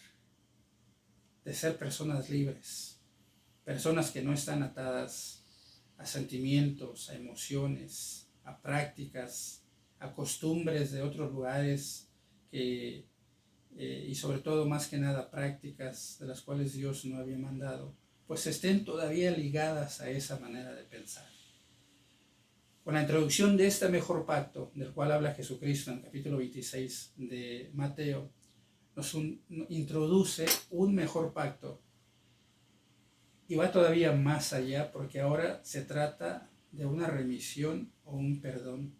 de ser personas libres, personas que no están atadas a sentimientos, a emociones, a prácticas, a costumbres de otros lugares que, y sobre todo más que nada prácticas de las cuales Dios no había mandado, pues estén todavía ligadas a esa manera de pensar. Con la introducción de este mejor pacto, del cual habla Jesucristo en el capítulo 26 de Mateo, nos introduce un mejor pacto y va todavía más allá porque ahora se trata de una remisión o un perdón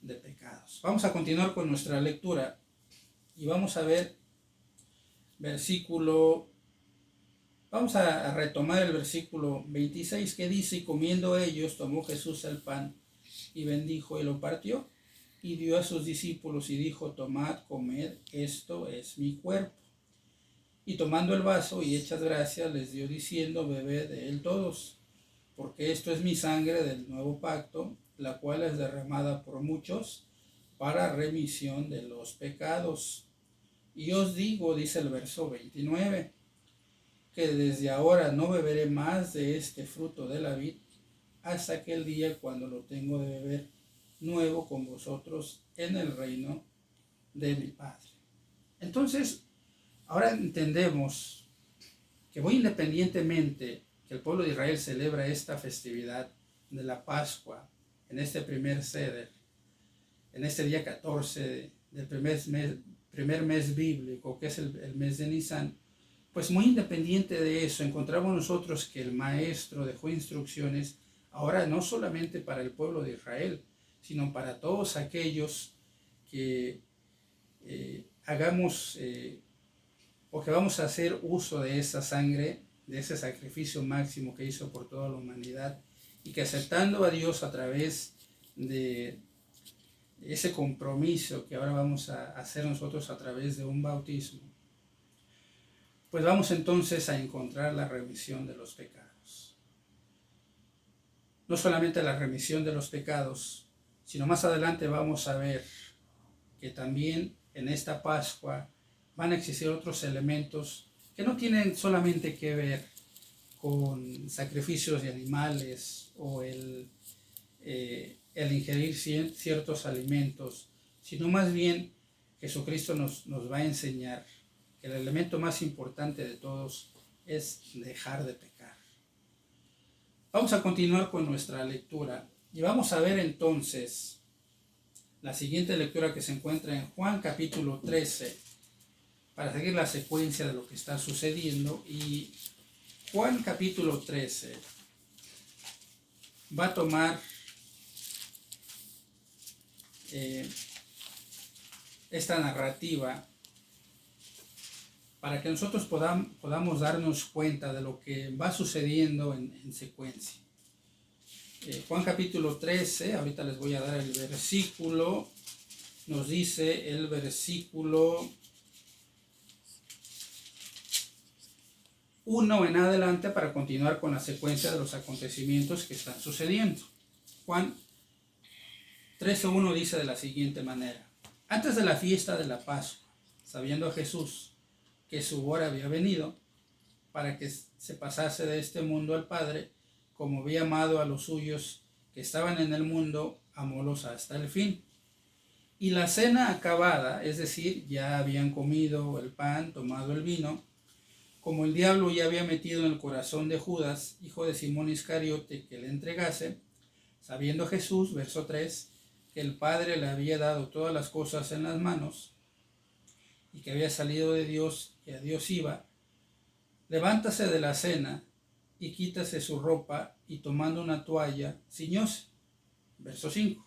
de pecados. Vamos a continuar con nuestra lectura y vamos a ver vamos a retomar el versículo 26 que dice: y comiendo ellos, tomó Jesús el pan y bendijo y lo partió y dio a sus discípulos y dijo: tomad, comed, esto es mi cuerpo. Y tomando el vaso y hechas gracias les dio diciendo: bebed de él todos, porque esto es mi sangre del nuevo pacto, la cual es derramada por muchos para remisión de los pecados. Y os digo, dice el verso 29, que desde ahora no beberé más de este fruto de la vid hasta aquel día cuando lo tengo de beber nuevo con vosotros en el reino de mi Padre. Entonces, ahora entendemos que muy independientemente que el pueblo de Israel celebra esta festividad de la Pascua en este primer Seder, en este día 14 del primer mes bíblico, que es el mes de Nisan, pues muy independiente de eso, encontramos nosotros que el maestro dejó instrucciones ahora no solamente para el pueblo de Israel, sino para todos aquellos que hagamos o que vamos a hacer uso de esa sangre, de ese sacrificio máximo que hizo por toda la humanidad, y que aceptando a Dios a través de ese compromiso que ahora vamos a hacer nosotros a través de un bautismo, pues vamos entonces a encontrar la remisión de los pecados. No solamente la remisión de los pecados, sino más adelante vamos a ver que también en esta Pascua van a existir otros elementos que no tienen solamente que ver con sacrificios de animales o el ingerir ciertos alimentos, sino más bien Jesucristo nos va a enseñar que el elemento más importante de todos es dejar de pecar. Vamos a continuar con nuestra lectura y vamos a ver entonces la siguiente lectura que se encuentra en Juan capítulo 13 para seguir la secuencia de lo que está sucediendo. Y Juan capítulo 13 va a tomar esta narrativa para que nosotros podamos darnos cuenta de lo que va sucediendo en secuencia. Juan capítulo 13, ahorita les voy a dar el versículo, nos dice el versículo 1 en adelante para continuar con la secuencia de los acontecimientos que están sucediendo. Juan 13:1 dice de la siguiente manera: antes de la fiesta de la Pascua, sabiendo Jesús que su hora había venido para que se pasase de este mundo al Padre, como había amado a los suyos que estaban en el mundo, amólos hasta el fin. Y la cena acabada, es decir, ya habían comido el pan, tomado el vino, como el diablo ya había metido en el corazón de Judas, hijo de Simón Iscariote, que le entregase, sabiendo Jesús, verso 3, que el Padre le había dado todas las cosas en las manos, y que había salido de Dios y a Dios iba, levántase de la cena y quítase su ropa, y tomando una toalla, ciñóse. Verso 5.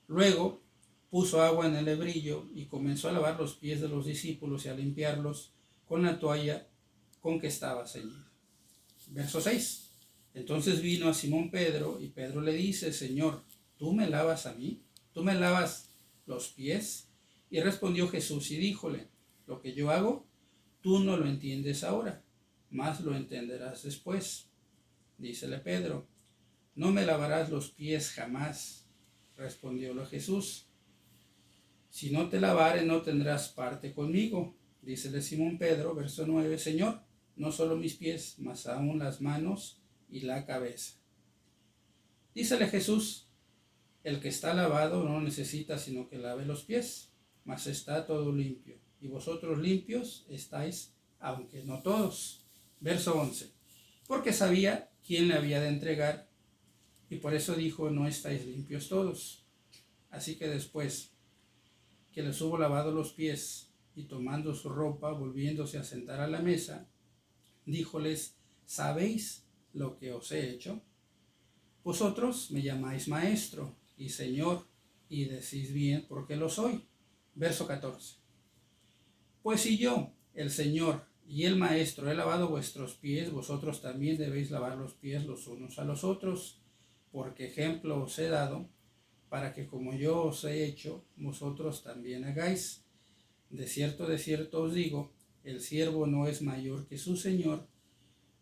Luego puso agua en el hebrillo y comenzó a lavar los pies de los discípulos y a limpiarlos con la toalla con que estaba ceñido. Verso 6. Entonces vino a Simón Pedro y Pedro le dice: Señor, ¿tú me lavas a mí? ¿Tú me lavas los pies? Y respondió Jesús y díjole: lo que yo hago, tú no lo entiendes ahora, mas lo entenderás después. Dícele Pedro: no me lavarás los pies jamás. Respondióle Jesús: si no te lavare, no tendrás parte conmigo. Dícele Simón Pedro, verso 9, Señor, no solo mis pies, mas aún las manos y la cabeza. Dícele Jesús: el que está lavado no necesita sino que lave los pies, mas está todo limpio. Y vosotros limpios estáis, aunque no todos. Verso 11. Porque sabía quién le había de entregar, y por eso dijo: no estáis limpios todos. Así que después que les hubo lavado los pies, y tomando su ropa, volviéndose a sentar a la mesa, díjoles: ¿sabéis lo que os he hecho? Vosotros me llamáis maestro y señor, y decís bien porque lo soy. Verso 14. Pues si yo, el Señor y el Maestro, he lavado vuestros pies, vosotros también debéis lavar los pies los unos a los otros, porque ejemplo os he dado, para que como yo os he hecho, vosotros también hagáis. De cierto os digo, el siervo no es mayor que su Señor,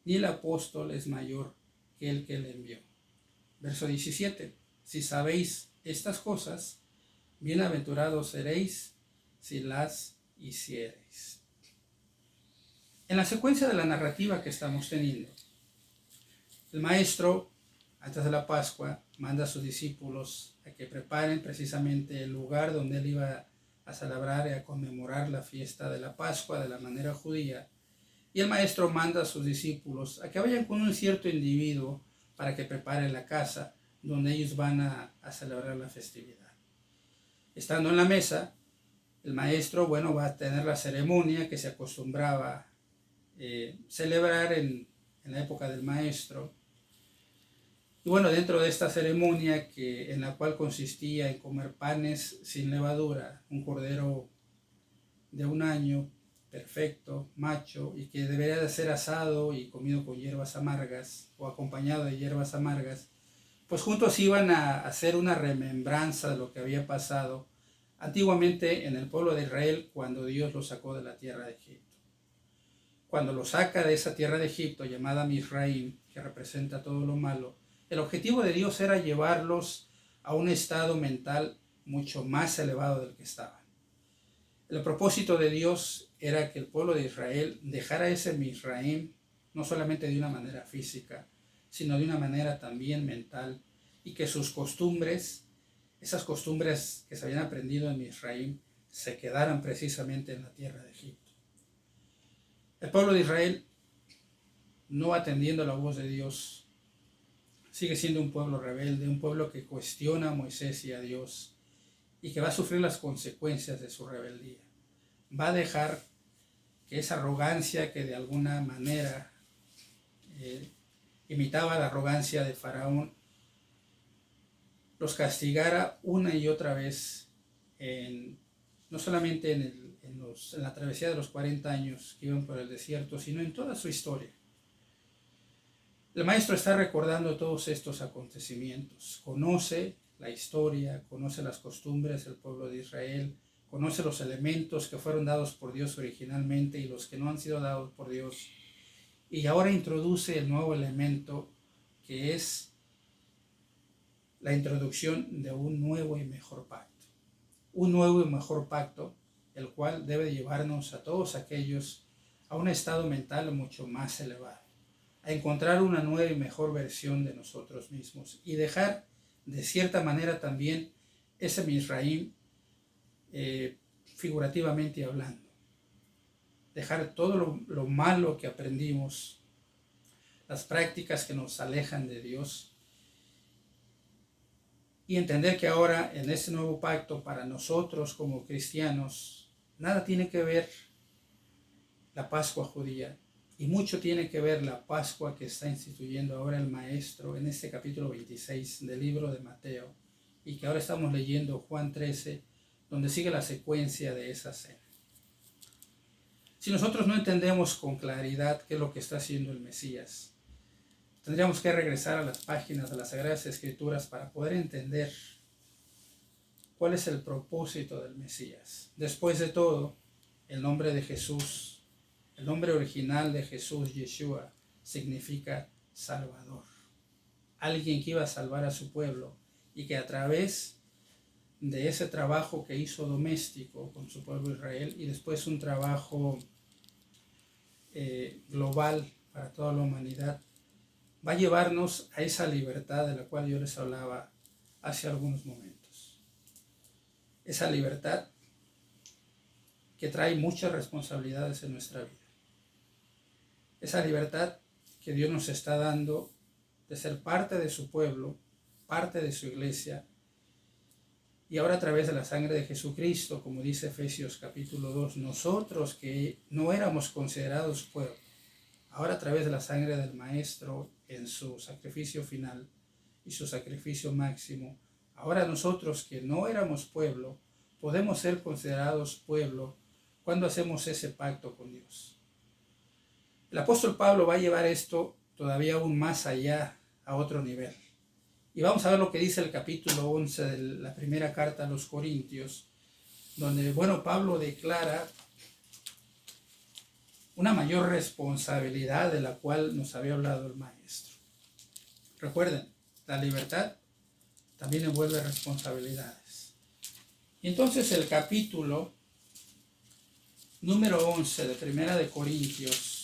ni el apóstol es mayor que el que le envió. Verso 17. Si sabéis estas cosas, bienaventurados seréis si las hiciereis. En la secuencia de la narrativa que estamos teniendo, el maestro, antes de la Pascua, manda a sus discípulos a que preparen precisamente el lugar donde él iba a celebrar y a conmemorar la fiesta de la Pascua de la manera judía. Y el maestro manda a sus discípulos a que vayan con un cierto individuo para que preparen la casa donde ellos van a celebrar la festividad. Estando en la mesa, el maestro, va a tener la ceremonia que se acostumbraba celebrar en la época del maestro. Y dentro de esta ceremonia, en la cual consistía en comer panes sin levadura, un cordero de 1 año, perfecto, macho, y que debería de ser asado y comido con hierbas amargas o acompañado de hierbas amargas, pues juntos iban a hacer una remembranza de lo que había pasado antiguamente en el pueblo de Israel cuando Dios los sacó de la tierra de Egipto. Cuando los saca de esa tierra de Egipto llamada Misraim, que representa todo lo malo, el objetivo de Dios era llevarlos a un estado mental mucho más elevado del que estaban. El propósito de Dios era que el pueblo de Israel dejara ese Misraim no solamente de una manera física, sino de una manera también mental, y que sus costumbres, esas costumbres que se habían aprendido en Misraim, se quedaran precisamente en la tierra de Egipto. El pueblo de Israel, no atendiendo la voz de Dios, sigue siendo un pueblo rebelde, un pueblo que cuestiona a Moisés y a Dios, y que va a sufrir las consecuencias de su rebeldía. Va a dejar que esa arrogancia que de alguna manera imitaba la arrogancia de Faraón, los castigara una y otra vez, no solamente en la travesía de los 40 años que iban por el desierto, sino en toda su historia. El maestro está recordando todos estos acontecimientos, conoce la historia, conoce las costumbres del pueblo de Israel, conoce los elementos que fueron dados por Dios originalmente y los que no han sido dados por Dios. Y ahora introduce el nuevo elemento, que es la introducción de un nuevo y mejor pacto. Un nuevo y mejor pacto, el cual debe llevarnos a todos aquellos a un estado mental mucho más elevado, a encontrar una nueva y mejor versión de nosotros mismos y dejar de cierta manera también ese Misraim figurativamente hablando. Dejar todo lo malo que aprendimos, las prácticas que nos alejan de Dios, y entender que ahora en este nuevo pacto para nosotros como cristianos nada tiene que ver la Pascua judía y mucho tiene que ver la Pascua que está instituyendo ahora el Maestro en este capítulo 26 del libro de Mateo, y que ahora estamos leyendo Juan 13, donde sigue la secuencia de esa cena. Si nosotros no entendemos con claridad qué es lo que está haciendo el Mesías, tendríamos que regresar a las páginas de las Sagradas Escrituras para poder entender cuál es el propósito del Mesías. Después de todo, el nombre de Jesús, el nombre original de Jesús, Yeshua, significa Salvador. Alguien que iba a salvar a su pueblo y que a través de ese trabajo que hizo doméstico con su pueblo Israel y después un trabajo global para toda la humanidad, va a llevarnos a esa libertad de la cual yo les hablaba hace algunos momentos. Esa libertad que trae muchas responsabilidades en nuestra vida. Esa libertad que Dios nos está dando de ser parte de su pueblo, parte de su iglesia, y ahora a través de la sangre de Jesucristo, como dice Efesios capítulo 2, nosotros que no éramos considerados pueblo, ahora a través de la sangre del Maestro en su sacrificio final y su sacrificio máximo, ahora nosotros que no éramos pueblo, podemos ser considerados pueblo cuando hacemos ese pacto con Dios. El apóstol Pablo va a llevar esto todavía aún más allá, a otro nivel. Y vamos a ver lo que dice el capítulo 11 de la primera carta a los Corintios, donde, Pablo declara una mayor responsabilidad de la cual nos había hablado el Maestro. Recuerden, la libertad también envuelve responsabilidades. Y entonces el capítulo número 11 de Primera de Corintios,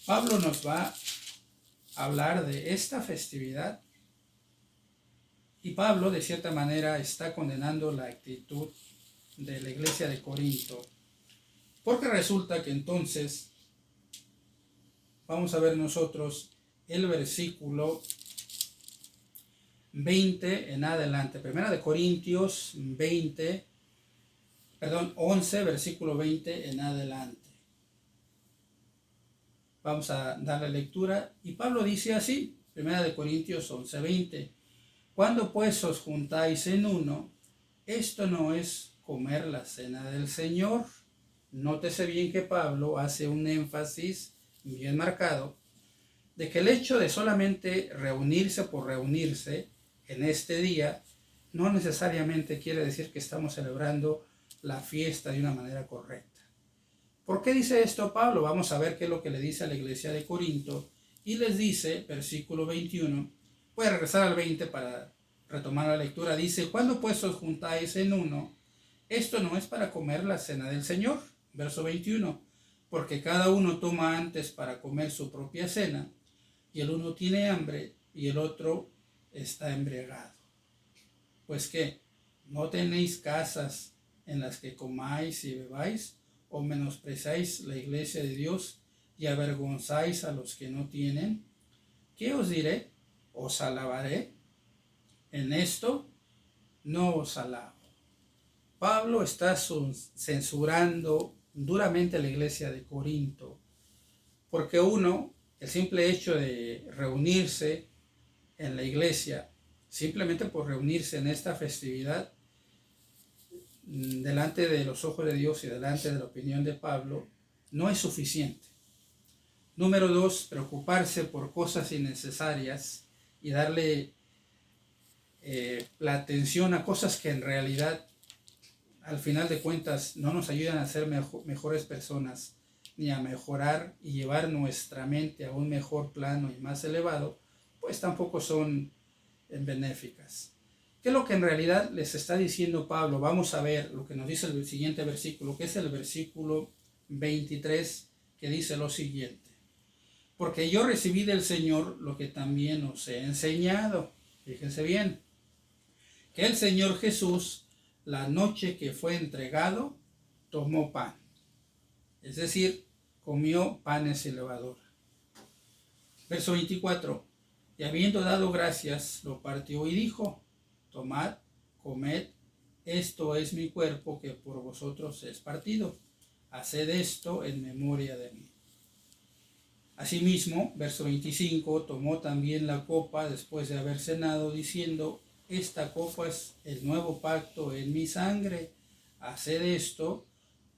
Pablo nos va a hablar de esta festividad, y Pablo de cierta manera está condenando la actitud de la iglesia de Corinto, porque resulta que entonces vamos a ver nosotros el versículo 20 en adelante. Primera de Corintios 11, versículo 20 en adelante. Vamos a darle lectura, y Pablo dice así, Primera de Corintios 11, 20. Cuando pues os juntáis en uno, esto no es comer la cena del Señor. Nótese bien que Pablo hace un énfasis bien marcado de que el hecho de solamente reunirse por reunirse en este día no necesariamente quiere decir que estamos celebrando la fiesta de una manera correcta. ¿Por qué dice esto Pablo? Vamos a ver qué es lo que le dice a la iglesia de Corinto, y les dice, versículo 21, voy a regresar al 20 para retomar la lectura. Dice, cuando pues os juntáis en uno, esto no es para comer la cena del Señor. Verso 21, porque cada uno toma antes para comer su propia cena, y el uno tiene hambre y el otro está embriagado. Pues ¿qué? ¿No tenéis casas en las que comáis y bebáis? ¿O menospreciáis la iglesia de Dios y avergonzáis a los que no tienen? ¿Qué os diré? ¿Os alabaré? En esto no os alabo. Pablo está censurando duramente a la iglesia de Corinto, porque el simple hecho de reunirse en la iglesia, simplemente por reunirse en esta festividad, delante de los ojos de Dios y delante de la opinión de Pablo, no es suficiente. Número 2, preocuparse por cosas innecesarias y darle la atención a cosas que en realidad, al final de cuentas, no nos ayudan a ser mejores personas, ni a mejorar y llevar nuestra mente a un mejor plano y más elevado, pues tampoco son benéficas. ¿Qué es lo que en realidad les está diciendo Pablo? Vamos a ver lo que nos dice el siguiente versículo, que es el versículo 23, que dice lo siguiente. Porque yo recibí del Señor lo que también os he enseñado. Fíjense bien, que el Señor Jesús, la noche que fue entregado, tomó pan. Es decir, comió panes sin levadura. Verso 24. Y habiendo dado gracias, lo partió y dijo: tomad, comed, esto es mi cuerpo que por vosotros es partido. Haced esto en memoria de mí. Asimismo, verso 25, tomó también la copa después de haber cenado, diciendo: esta copa es el nuevo pacto en mi sangre. Haced esto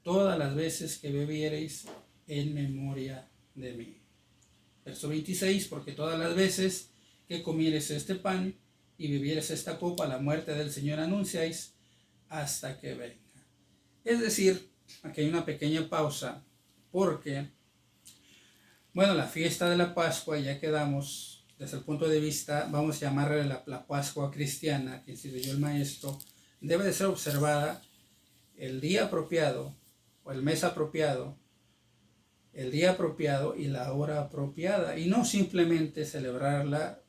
todas las veces que bebiereis en memoria de mí. Verso 26, porque todas las veces que comiereis este pan y bebiereis esta copa, la muerte del Señor anunciáis hasta que venga. Es decir, aquí hay una pequeña pausa, porque, bueno, la fiesta de la Pascua, ya quedamos, desde el punto de vista, vamos a llamarle la Pascua cristiana, que instituyó el maestro, debe de ser observada el día apropiado, o el mes apropiado, el día apropiado y la hora apropiada, y no simplemente celebrarla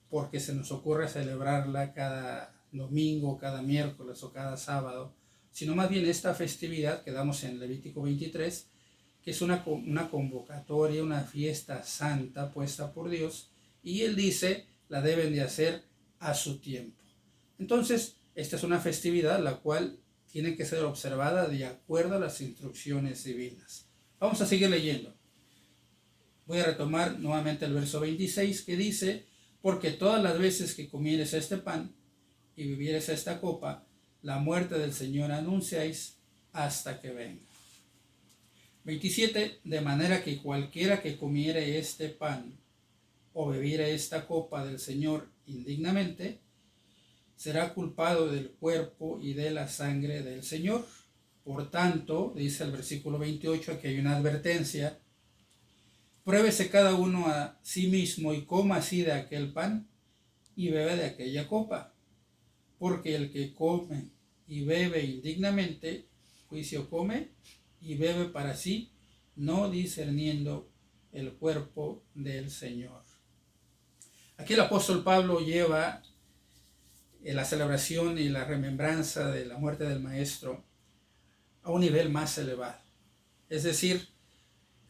porque se nos ocurre celebrarla cada domingo, cada miércoles o cada sábado, sino más bien esta festividad que damos en Levítico 23, que es una convocatoria, una fiesta santa puesta por Dios, y Él dice, la deben de hacer a su tiempo. Entonces, esta es una festividad la cual tiene que ser observada de acuerdo a las instrucciones divinas. Vamos a seguir leyendo. Voy a retomar nuevamente el verso 26 que dice: porque todas las veces que comieres este pan y bebieres esta copa, la muerte del Señor anunciáis hasta que venga. 27. De manera que cualquiera que comiere este pan o bebiere esta copa del Señor indignamente, será culpado del cuerpo y de la sangre del Señor. Por tanto, dice el versículo 28, aquí hay una advertencia: pruébese cada uno a sí mismo y coma así de aquel pan y bebe de aquella copa. Porque el que come y bebe indignamente, juicio come y bebe para sí, no discerniendo el cuerpo del Señor. Aquí el apóstol Pablo lleva la celebración y la remembranza de la muerte del Maestro a un nivel más elevado. Es decir,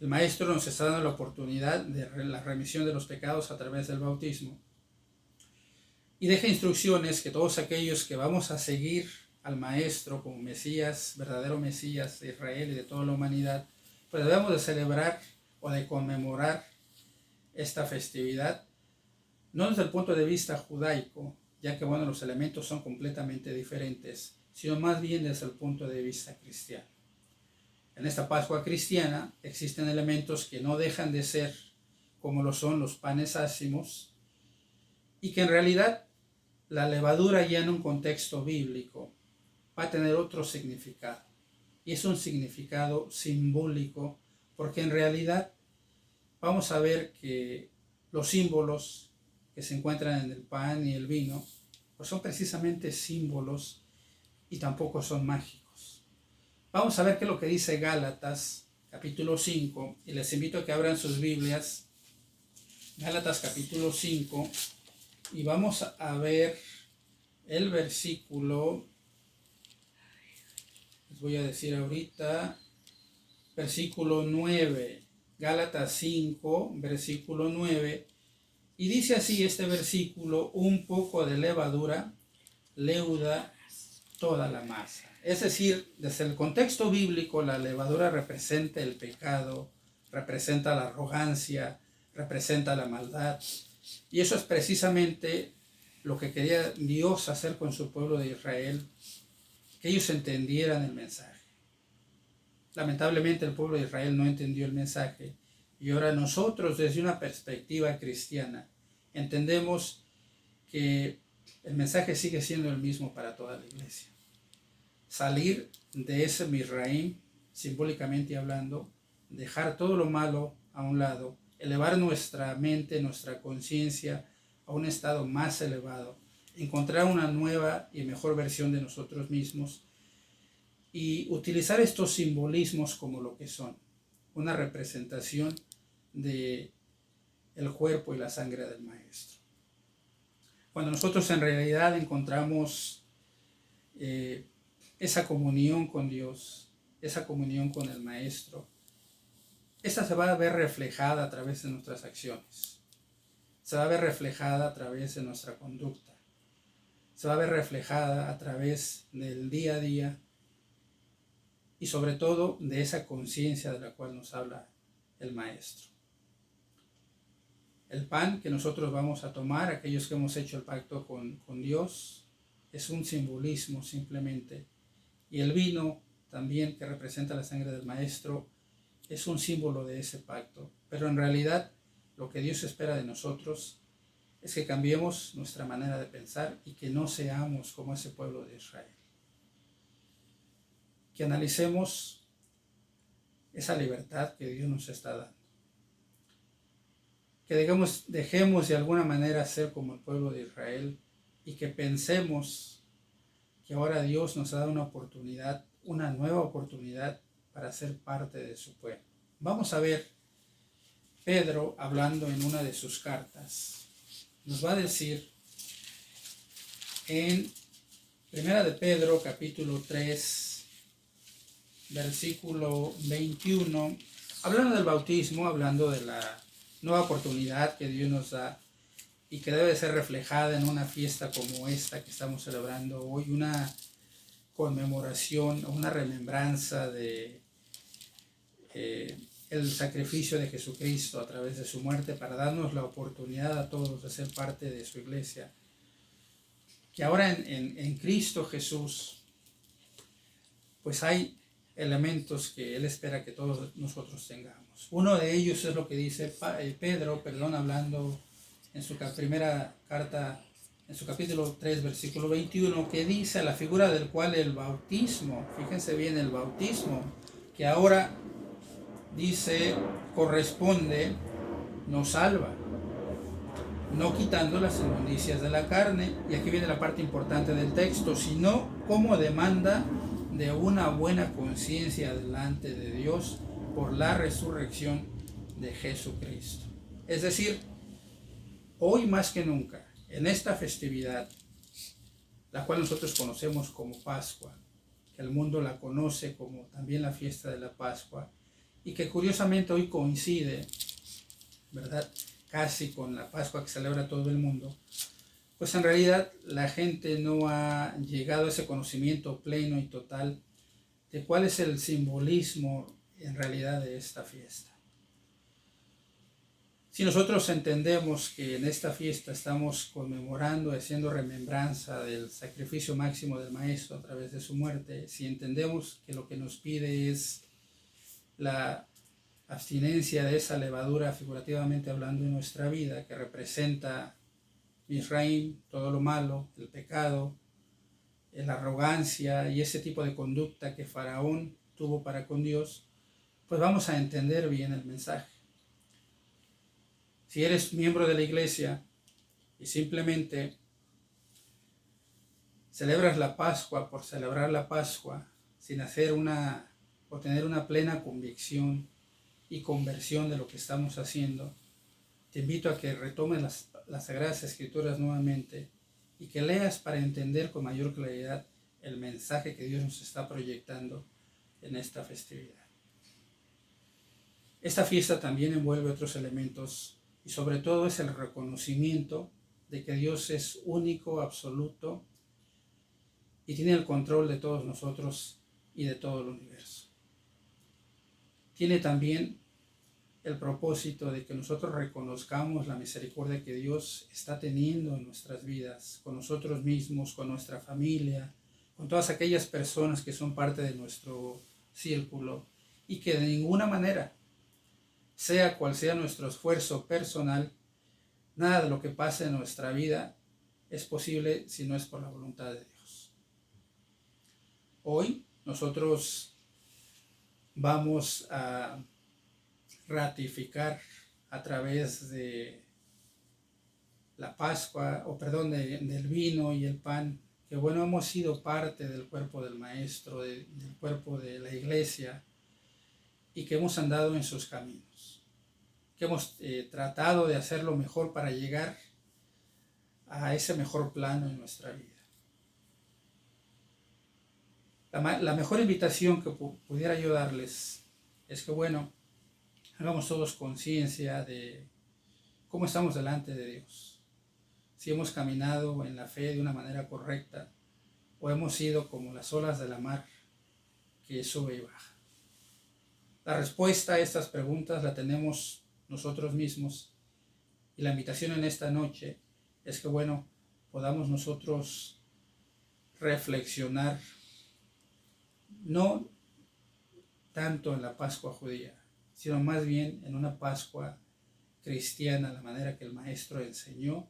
el Maestro nos está dando la oportunidad de la remisión de los pecados a través del bautismo. Y deja instrucciones que todos aquellos que vamos a seguir al Maestro como Mesías, verdadero Mesías de Israel y de toda la humanidad, pues debemos de celebrar o de conmemorar esta festividad, no desde el punto de vista judaico, ya que bueno, los elementos son completamente diferentes, sino más bien desde el punto de vista cristiano. En esta Pascua cristiana existen elementos que no dejan de ser como lo son los panes ácimos, y que en realidad la levadura ya en un contexto bíblico va a tener otro significado, y es un significado simbólico, porque en realidad vamos a ver que los símbolos que se encuentran en el pan y el vino pues son precisamente símbolos y tampoco son mágicos. Vamos a ver qué es lo que dice Gálatas capítulo 5, y les invito a que abran sus Biblias, Gálatas capítulo 5, y vamos a ver el versículo, les voy a decir ahorita, versículo 9, Gálatas 5, versículo 9, y dice así este versículo: un poco de levadura leuda toda la masa. Es decir, desde el contexto bíblico, la levadura representa el pecado, representa la arrogancia, representa la maldad. Y eso es precisamente lo que quería Dios hacer con su pueblo de Israel, que ellos entendieran el mensaje. Lamentablemente el pueblo de Israel no entendió el mensaje, y ahora nosotros, desde una perspectiva cristiana, entendemos que el mensaje sigue siendo el mismo para toda la iglesia. Salir de ese Misraim, simbólicamente hablando, dejar todo lo malo a un lado, elevar nuestra mente, nuestra conciencia a un estado más elevado, encontrar una nueva y mejor versión de nosotros mismos, y utilizar estos simbolismos como lo que son, una representación de el cuerpo y la sangre del Maestro. Cuando nosotros en realidad encontramos esa comunión con Dios, esa comunión con el Maestro, esa se va a ver reflejada a través de nuestras acciones, se va a ver reflejada a través de nuestra conducta, se va a ver reflejada a través del día a día y sobre todo de esa conciencia de la cual nos habla el Maestro. El pan que nosotros vamos a tomar, aquellos que hemos hecho el pacto con Dios, es un simbolismo simplemente. Y el vino también, que representa la sangre del Maestro, es un símbolo de ese pacto. Pero en realidad lo que Dios espera de nosotros es que cambiemos nuestra manera de pensar y que no seamos como ese pueblo de Israel. Que analicemos esa libertad que Dios nos está dando. Que dejemos de alguna manera ser como el pueblo de Israel y que pensemos que ahora Dios nos ha dado una oportunidad, una nueva oportunidad para ser parte de su pueblo. Vamos a ver Pedro hablando en una de sus cartas. Nos va a decir en Primera de Pedro, capítulo 3, versículo 21, hablando del bautismo, hablando de la nueva oportunidad que Dios nos da y que debe ser reflejada en una fiesta como esta que estamos celebrando hoy, una conmemoración, una remembranza de el sacrificio de Jesucristo a través de su muerte para darnos la oportunidad a todos de ser parte de su iglesia. Que ahora en Cristo Jesús, pues hay elementos que Él espera que todos nosotros tengamos. Uno de ellos es lo que dice Pedro, hablando en su primera carta, en su capítulo 3, versículo 21, que dice: la figura del cual el bautismo, fíjense bien, el bautismo, que ahora dice corresponde, nos salva, no quitando las inmundicias de la carne, y aquí viene la parte importante del texto, sino como demanda de una buena conciencia delante de Dios por la resurrección de Jesucristo. Es decir, hoy más que nunca, en esta festividad, la cual nosotros conocemos como Pascua, que el mundo la conoce como también la fiesta de la Pascua, y que curiosamente hoy coincide, ¿verdad?, casi con la Pascua que celebra todo el mundo, pues en realidad la gente no ha llegado a ese conocimiento pleno y total de cuál es el simbolismo en realidad de esta fiesta. Si nosotros entendemos que en esta fiesta estamos conmemorando, haciendo remembranza del sacrificio máximo del Maestro a través de su muerte, si entendemos que lo que nos pide es la abstinencia de esa levadura, figurativamente hablando, en nuestra vida, que representa Misraim, todo lo malo, el pecado, la arrogancia y ese tipo de conducta que Faraón tuvo para con Dios, pues vamos a entender bien el mensaje. Si eres miembro de la iglesia y simplemente celebras la Pascua por celebrar la Pascua, sin hacer o tener una plena convicción y conversión de lo que estamos haciendo, te invito a que retomes las Sagradas Escrituras nuevamente y que leas para entender con mayor claridad el mensaje que Dios nos está proyectando en esta festividad. Esta fiesta también envuelve otros elementos y sobre todo es el reconocimiento de que Dios es único, absoluto y tiene el control de todos nosotros y de todo el universo. Tiene también el propósito de que nosotros reconozcamos la misericordia que Dios está teniendo en nuestras vidas, con nosotros mismos, con nuestra familia, con todas aquellas personas que son parte de nuestro círculo, y que de ninguna manera, sea cual sea nuestro esfuerzo personal, nada de lo que pase en nuestra vida es posible si no es por la voluntad de Dios. Hoy nosotros vamos a ratificar a través de la Pascua, del vino y el pan, que bueno, hemos sido parte del cuerpo del Maestro, del cuerpo de la iglesia, y que hemos andado en sus caminos, que hemos tratado de hacer lo mejor para llegar a ese mejor plano en nuestra vida. La mejor invitación que pudiera yo darles es que, bueno, hagamos todos conciencia de cómo estamos delante de Dios. Si hemos caminado en la fe de una manera correcta o hemos sido como las olas de la mar que sube y baja. La respuesta a estas preguntas la tenemos nosotros mismos, y la invitación en esta noche es que, bueno, podamos nosotros reflexionar no tanto en la Pascua judía, sino más bien en una Pascua cristiana, la manera que el Maestro enseñó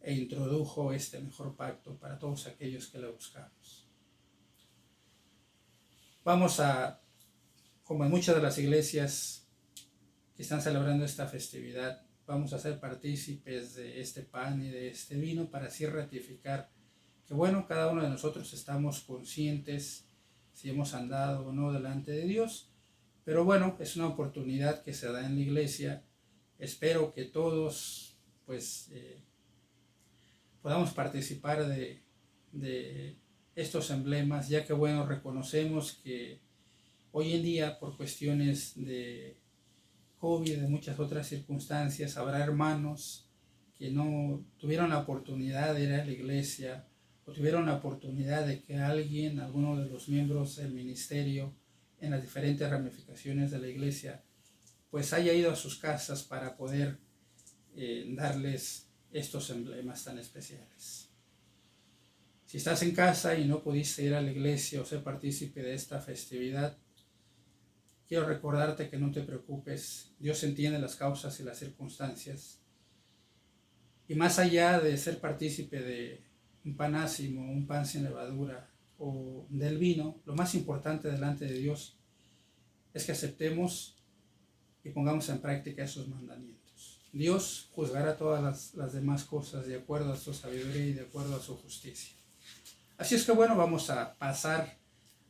e introdujo este mejor pacto para todos aquellos que lo buscamos. Vamos a, como en muchas de las iglesias que están celebrando esta festividad, vamos a ser partícipes de este pan y de este vino para así ratificar que, bueno, cada uno de nosotros estamos conscientes si hemos andado o no delante de Dios, pero bueno, es una oportunidad que se da en la iglesia. Espero que todos pues podamos participar de estos emblemas, ya que, bueno, reconocemos que hoy en día, por cuestiones de COVID y de muchas otras circunstancias, habrá hermanos que no tuvieron la oportunidad de ir a la iglesia o tuvieron la oportunidad de que alguien, alguno de los miembros del ministerio en las diferentes ramificaciones de la iglesia, pues haya ido a sus casas para poder darles estos emblemas tan especiales. Si estás en casa y no pudiste ir a la iglesia o ser partícipe de esta festividad, quiero recordarte que no te preocupes. Dios entiende las causas y las circunstancias. Y más allá de ser partícipe de un pan ácimo, un pan sin levadura o del vino, lo más importante delante de Dios es que aceptemos y pongamos en práctica esos mandamientos. Dios juzgará todas las demás cosas de acuerdo a su sabiduría y de acuerdo a su justicia. Así es que, bueno, vamos a pasar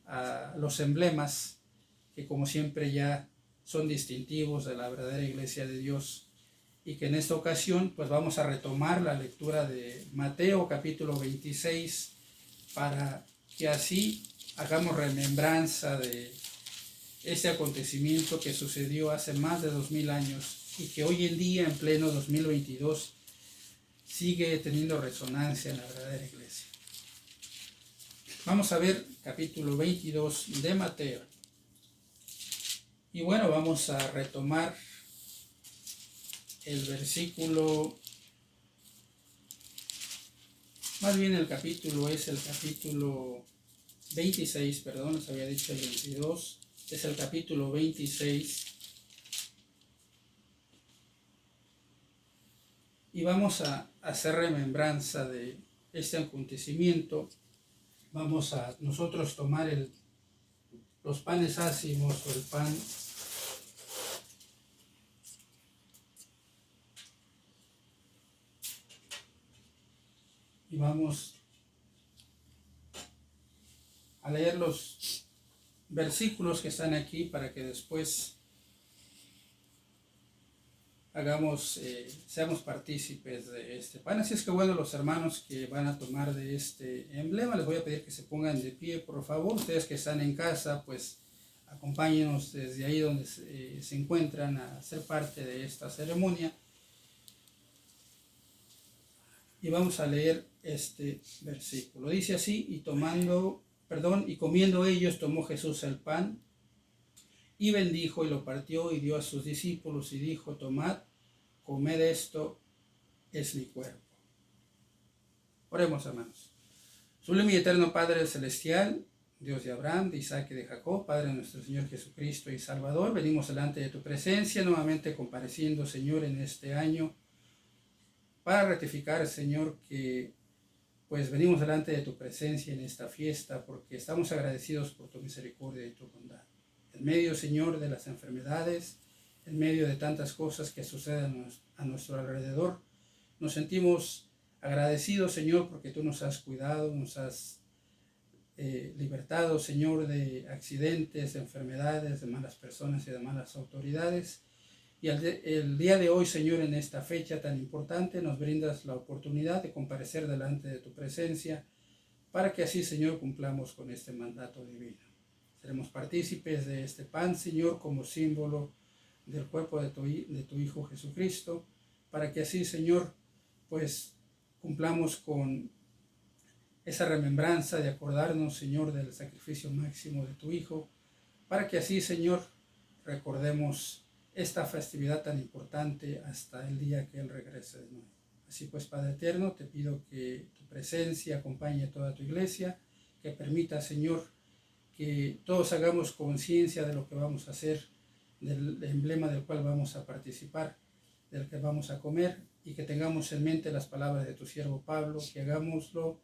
a los emblemas que, como siempre, ya son distintivos de la verdadera iglesia de Dios, y que en esta ocasión pues vamos a retomar la lectura de Mateo capítulo 26 para que así hagamos remembranza de este acontecimiento que sucedió hace más de 2000 años y que hoy en día, en pleno 2022, sigue teniendo resonancia en la verdadera iglesia. Vamos a ver capítulo 22 de Mateo. Y bueno, vamos a retomar el versículo, más bien el capítulo es el capítulo 26, perdón, les había dicho el 22, es el capítulo 26. Y vamos a hacer remembranza de este acontecimiento. Vamos a nosotros tomar los panes ácimos o el pan y vamos a leer los versículos que están aquí para que después seamos partícipes de este pan. Así es que, bueno, los hermanos que van a tomar de este emblema, les voy a pedir que se pongan de pie, por favor. Ustedes que están en casa, pues acompáñenos desde ahí donde se encuentran a ser parte de esta ceremonia. Y vamos a leer este versículo. Dice así: y comiendo ellos, tomó Jesús el pan y bendijo y lo partió y dio a sus discípulos y dijo: tomad, comed, esto es mi cuerpo. Oremos, hermanos. Sublime y eterno Padre celestial, Dios de Abraham, de Isaac y de Jacob, Padre de nuestro Señor Jesucristo y Salvador, venimos delante de tu presencia, nuevamente compareciendo, Señor, en este año, para ratificar, Señor, que pues venimos delante de tu presencia en esta fiesta, porque estamos agradecidos por tu misericordia y tu bondad. En medio, Señor, de las enfermedades, en medio de tantas cosas que suceden a nuestro alrededor, nos sentimos agradecidos, Señor, porque tú nos has cuidado, nos has libertado, Señor, de accidentes, de enfermedades, de malas personas y de malas autoridades. Y el día de hoy, Señor, en esta fecha tan importante, nos brindas la oportunidad de comparecer delante de tu presencia para que así, Señor, cumplamos con este mandato divino. Seremos partícipes de este pan, Señor, como símbolo del cuerpo de tu Hijo Jesucristo, para que así, Señor, pues cumplamos con esa remembranza de acordarnos, Señor, del sacrificio máximo de tu Hijo, para que así, Señor, recordemos esta festividad tan importante hasta el día que Él regrese de nuevo. Así pues, Padre eterno, te pido que tu presencia acompañe a toda tu iglesia, que permita, Señor, que todos hagamos conciencia de lo que vamos a hacer, del emblema del cual vamos a participar, del que vamos a comer, y que tengamos en mente las palabras de tu siervo Pablo, que hagámoslo,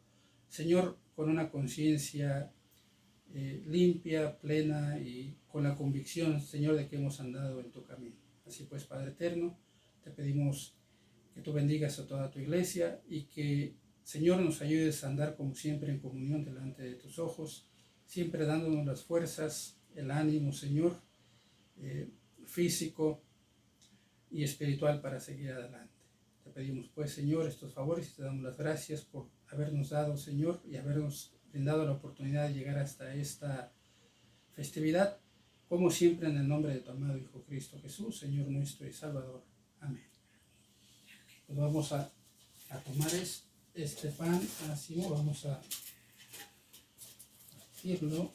Señor, con una conciencia limpia, plena y con la convicción, Señor, de que hemos andado en tu camino. Así pues, Padre eterno, te pedimos que tú bendigas a toda tu iglesia y que, Señor, nos ayudes a andar como siempre en comunión delante de tus ojos, siempre dándonos las fuerzas, el ánimo, Señor, físico y espiritual para seguir adelante. Te pedimos pues, Señor, estos favores y te damos las gracias por habernos dado, Señor, y habernos brindado la oportunidad de llegar hasta esta festividad, como siempre en el nombre de tu amado Hijo Cristo Jesús, Señor nuestro y Salvador. Amén. Pues vamos a tomar este pan, así vamos a partirlo,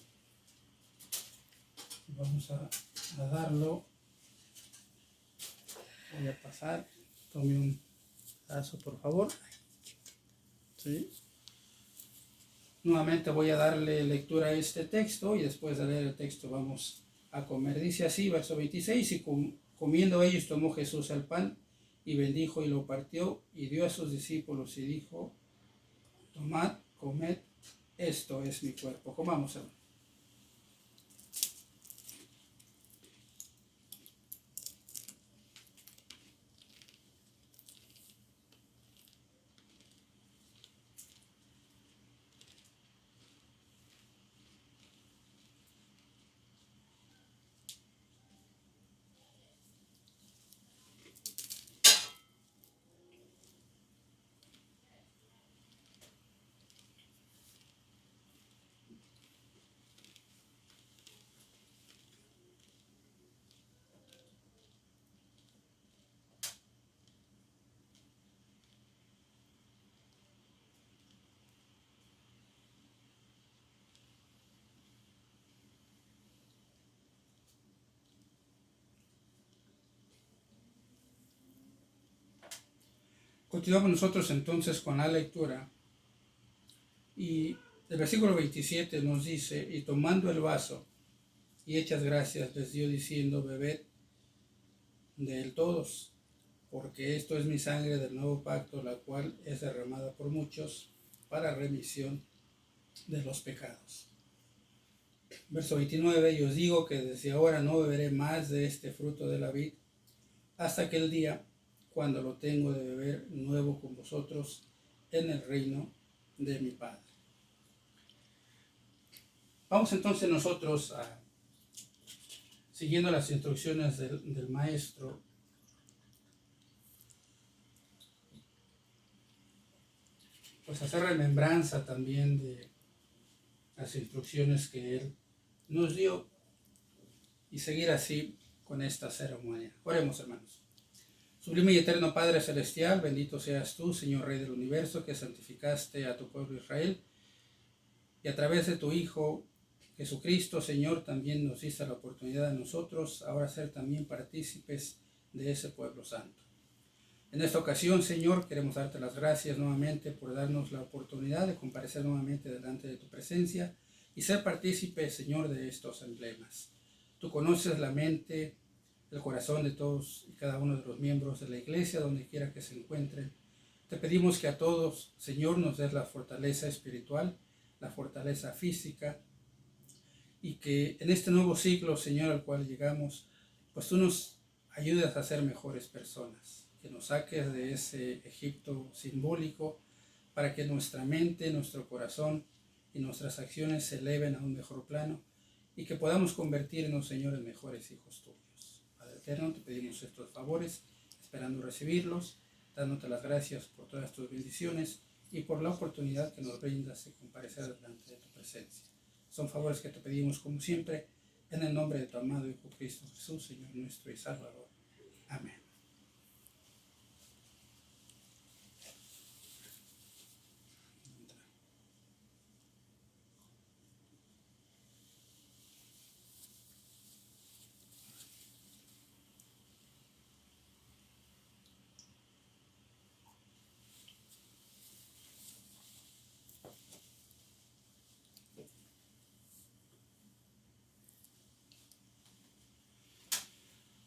vamos a darlo. Voy a pasar, tome un pedazo por favor. ¿Sí? Nuevamente voy a darle lectura a este texto y después de leer el texto vamos a comer. Dice así, verso 26, y comiendo ellos tomó Jesús el pan y bendijo y lo partió y dio a sus discípulos y dijo, tomad, comed, esto es mi cuerpo. Comamos, hermano. Continuamos nosotros entonces con la lectura y el versículo 27 nos dice, y tomando el vaso y hechas gracias les dio diciendo, bebed de él todos, porque esto es mi sangre del nuevo pacto, la cual es derramada por muchos para remisión de los pecados. Verso 29, y os digo que desde ahora no beberé más de este fruto de la vid hasta aquel día cuando lo tengo de beber nuevo con vosotros en el reino de mi Padre. Vamos entonces nosotros siguiendo las instrucciones del maestro, pues hacer remembranza también de las instrucciones que él nos dio y seguir así con esta ceremonia. Oremos, hermanos. Sublime y eterno Padre Celestial, bendito seas tú, Señor Rey del Universo, que santificaste a tu pueblo Israel y a través de tu Hijo Jesucristo, Señor, también nos diste la oportunidad a nosotros ahora ser también partícipes de ese pueblo santo. En esta ocasión, Señor, queremos darte las gracias nuevamente por darnos la oportunidad de comparecer nuevamente delante de tu presencia y ser partícipes, Señor, de estos emblemas. Tú conoces la mente, el corazón de todos y cada uno de los miembros de la iglesia, donde quiera que se encuentren. Te pedimos que a todos, Señor, nos des la fortaleza espiritual, la fortaleza física, y que en este nuevo siglo, Señor, al cual llegamos, pues tú nos ayudes a ser mejores personas, que nos saques de ese Egipto simbólico para que nuestra mente, nuestro corazón y nuestras acciones se eleven a un mejor plano y que podamos convertirnos, Señor, en mejores hijos tuyos. Padre eterno, te pedimos estos favores, esperando recibirlos, dándote las gracias por todas tus bendiciones y por la oportunidad que nos brindas de comparecer delante de tu presencia. Son favores que te pedimos como siempre, en el nombre de tu amado Hijo Cristo Jesús, Señor nuestro y Salvador. Amén.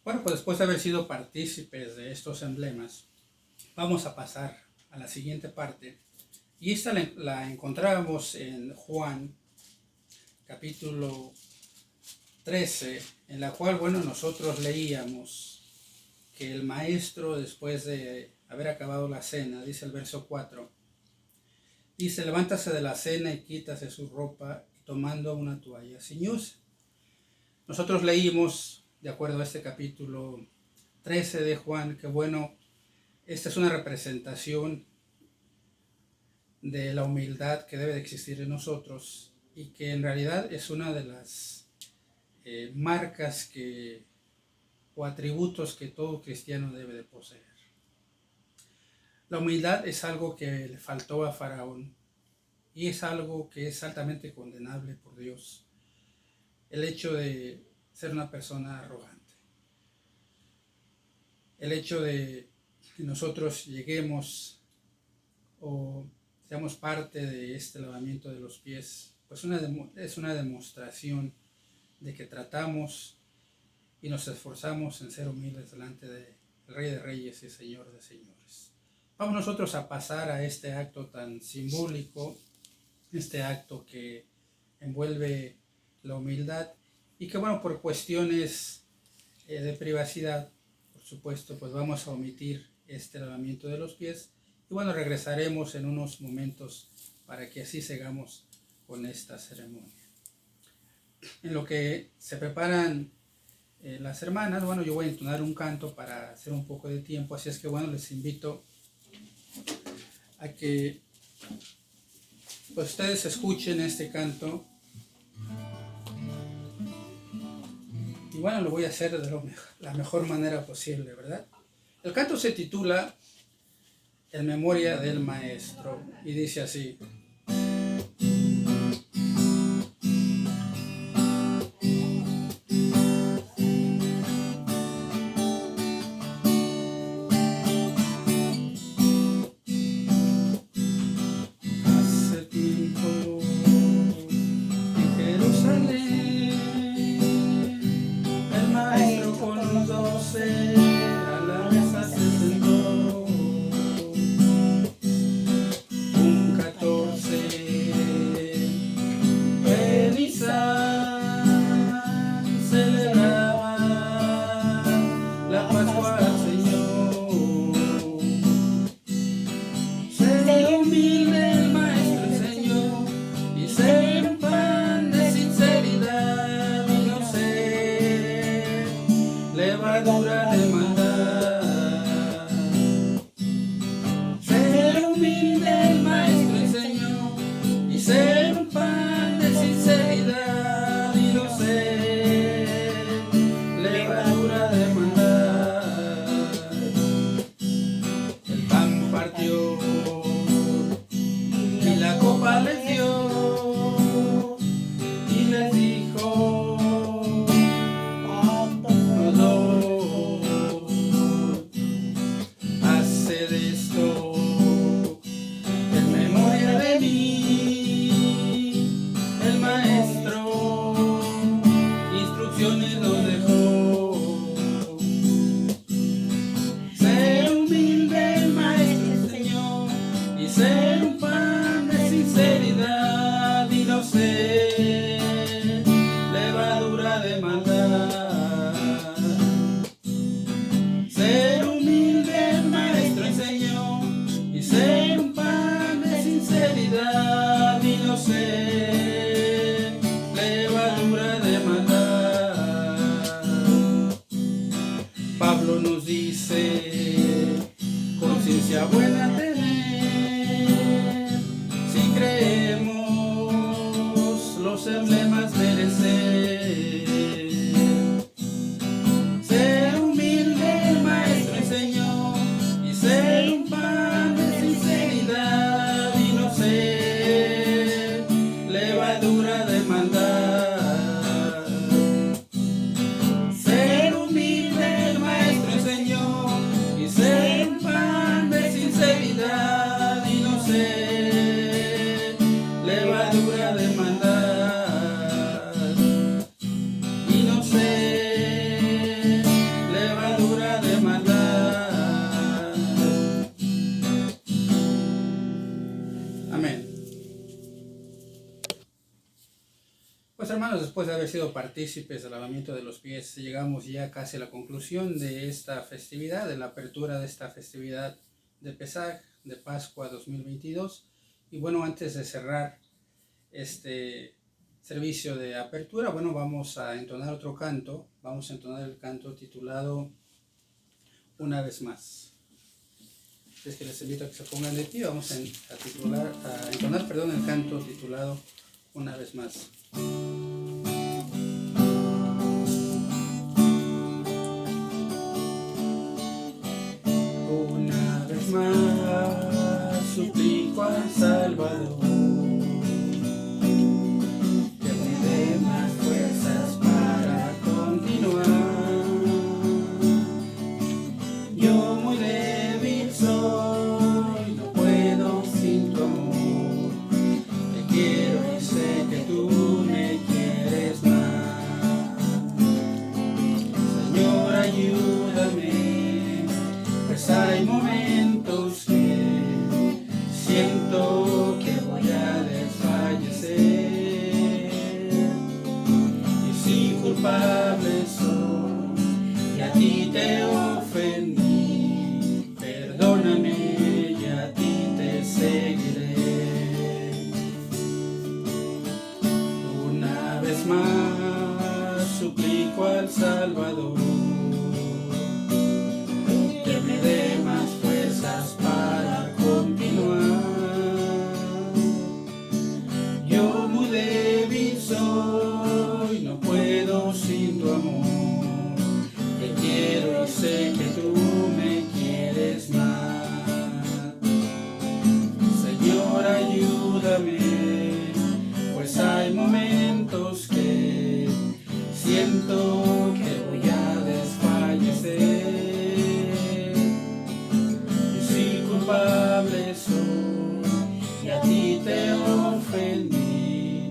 Bueno, pues después de haber sido partícipes de estos emblemas, vamos a pasar a la siguiente parte. Y esta la encontramos en Juan, capítulo 13, en la cual, bueno, nosotros leíamos que el maestro, después de haber acabado la cena, dice el verso 4, dice: levántase de la cena y quítase su ropa, y tomando una toalla ciñóse. Nosotros leímos, de acuerdo a este capítulo 13 de Juan, que bueno, esta es una representación de la humildad que debe de existir en nosotros y que en realidad es una de las marcas o atributos que todo cristiano debe de poseer. La humildad es algo que le faltó a Faraón y es algo que es altamente condenable por Dios. El hecho de ser una persona arrogante. El hecho de que nosotros lleguemos o seamos parte de este lavamiento de los pies, pues es una demostración de que tratamos y nos esforzamos en ser humildes delante del Rey de Reyes y Señor de Señores. Vamos nosotros a pasar a este acto tan simbólico, este acto que envuelve la humildad y que bueno, por cuestiones de privacidad, por supuesto, pues vamos a omitir este lavamiento de los pies y bueno, regresaremos en unos momentos para que así sigamos con esta ceremonia. En lo que se preparan las hermanas, bueno, yo voy a entonar un canto para hacer un poco de tiempo, así es que bueno, les invito a que pues ustedes escuchen este canto. Y bueno, lo voy a hacer de la mejor manera posible, ¿verdad? El canto se titula En memoria del maestro y dice así: hace tiempo en Jerusalén el maestro con los 12 a la mesa se sentó. Un 14 en Nisan celebraba la Pascua al Señor. Ser humilde el maestro enseñó y ser un pan de sinceridad y no ser levadura de maldad. Ser humilde el maestro enseñó y ser un pan de sinceridad y no ser levadura de maldad. El pan partió y la copa les dio y les dijo: los dos, haced esto en memoria de mí. El maestro instrucciones nos dejó. Ser humilde el maestro enseñó y ser un pan de sinceridad y no ser levadura de maldad. Ser humilde el maestro enseñó y ser un pan de sinceridad y no ser levadura de maldad. Pablo nos dice: conciencia buena tener Pues hermanos, después de haber sido partícipes del lavamiento de los pies, llegamos ya casi a la conclusión de esta festividad, de la apertura de esta festividad de Pesaj, de Pascua 2022. Y bueno, antes de cerrar este servicio de apertura, bueno, vamos a entonar otro canto. Vamos a entonar el canto titulado Una vez más. Es que les invito a que se pongan de pie. Vamos a entonar el canto titulado Una vez más. Una vez más suplico al Salvador que me dé más fuerzas para continuar. Yo muy débil soy, no puedo sin tu amor. Te quiero y sé que tú me quieres más. Señor, ayúdame, pues hay momentos que siento que voy a desfallecer. Y si culpable soy y a ti te ofendí, perdóname y a ti te seguiré. Una vez más suplico al Salvador que me dé más fuerzas para continuar. Yo muy débil soy, no puedo sin tu amor. Te quiero y sé que tú me quieres más. Señor, ayúdame, pues hay momentos que siento que voy a desfallecer. Culpable soy y a ti te ofendí,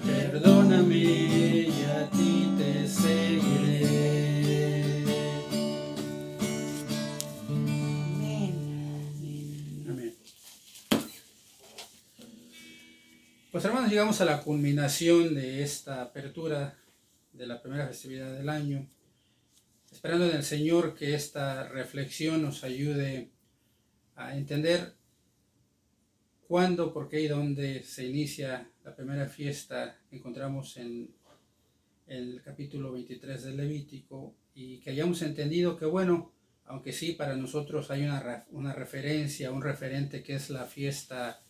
perdóname y a ti te seguiré. Amén. Pues hermanos, llegamos a la culminación de esta apertura de la primera festividad del año, esperando en el Señor que esta reflexión nos ayude a entender cuándo, por qué y dónde se inicia la primera fiesta que encontramos en el capítulo 23 del Levítico, y que hayamos entendido que, bueno, aunque sí para nosotros hay una referencia, un referente que es la fiesta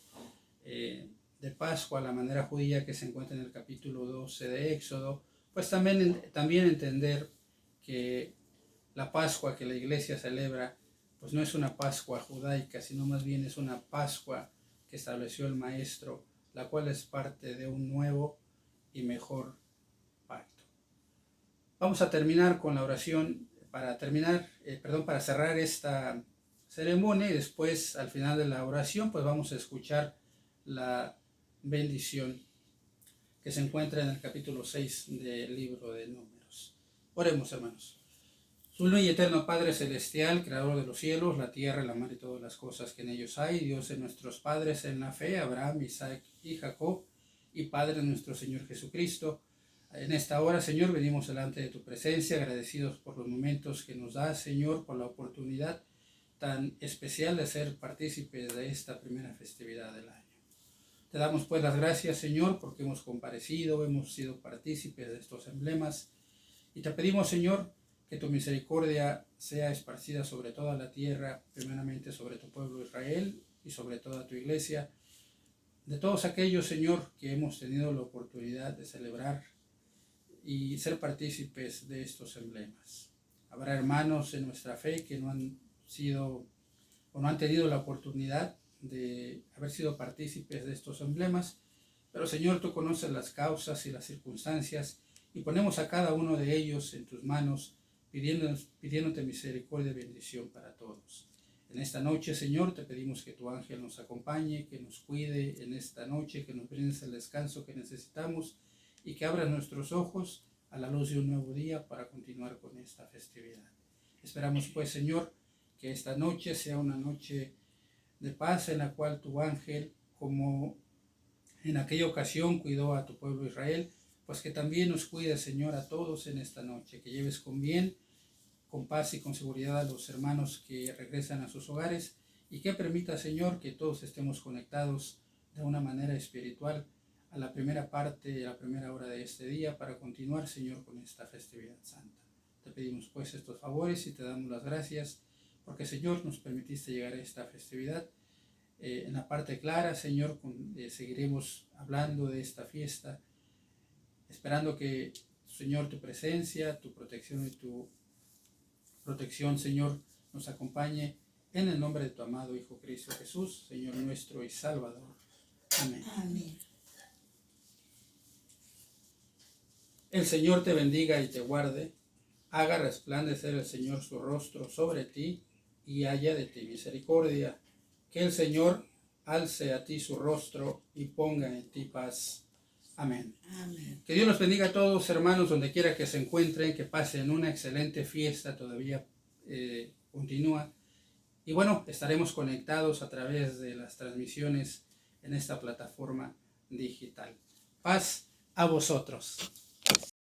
de Pascua, la manera judía que se encuentra en el capítulo 12 de Éxodo, pues también entender que la Pascua que la iglesia celebra pues no es una Pascua judaica, sino más bien es una Pascua que estableció el Maestro, la cual es parte de un nuevo y mejor pacto. Vamos a terminar con la oración para cerrar esta ceremonia, y después al final de la oración pues vamos a escuchar la bendición que se encuentra en el capítulo 6 del libro de Números. Oremos, hermanos. Uno y eterno Padre Celestial, Creador de los cielos, la tierra, la mar y todas las cosas que en ellos hay, Dios de nuestros padres en la fe, Abraham, Isaac y Jacob, y Padre de nuestro Señor Jesucristo. En esta hora, Señor, venimos delante de tu presencia, agradecidos por los momentos que nos das, Señor, por la oportunidad tan especial de ser partícipes de esta primera festividad del año. Te damos pues las gracias, Señor, porque hemos comparecido, hemos sido partícipes de estos emblemas, y te pedimos, Señor, que tu misericordia sea esparcida sobre toda la tierra, primeramente sobre tu pueblo Israel y sobre toda tu iglesia, de todos aquellos, Señor, que hemos tenido la oportunidad de celebrar y ser partícipes de estos emblemas. Habrá hermanos en nuestra fe que no han sido o no han tenido la oportunidad de haber sido partícipes de estos emblemas, pero Señor, tú conoces las causas y las circunstancias, y ponemos a cada uno de ellos en tus manos, pidiéndote misericordia y bendición para todos. En esta noche, Señor, te pedimos que tu ángel nos acompañe, que nos cuide en esta noche, que nos brindes el descanso que necesitamos y que abra nuestros ojos a la luz de un nuevo día para continuar con esta festividad. Esperamos pues, Señor, que esta noche sea una noche de paz en la cual tu ángel, como en aquella ocasión cuidó a tu pueblo Israel, pues que también nos cuides, Señor, a todos en esta noche, que lleves con bien, con paz y con seguridad a los hermanos que regresan a sus hogares, y que permita, Señor, que todos estemos conectados de una manera espiritual a la primera parte, a la primera hora de este día, para continuar, Señor, con esta festividad santa. Te pedimos pues estos favores y te damos las gracias, porque, Señor, nos permitiste llegar a esta festividad. En la parte clara, Señor, seguiremos hablando de esta fiesta, esperando que, Señor, tu presencia, tu protección y tu protección, Señor, nos acompañe en el nombre de tu amado Hijo Cristo Jesús, Señor nuestro y Salvador. Amén. Amén. El Señor te bendiga y te guarde, haga resplandecer el Señor su rostro sobre ti y haya de ti misericordia. Que el Señor alce a ti su rostro y ponga en ti paz. Amén. Amén. Que Dios los bendiga a todos, hermanos, donde quiera que se encuentren, que pasen una excelente fiesta, todavía continúa. Y bueno, estaremos conectados a través de las transmisiones en esta plataforma digital. Paz a vosotros.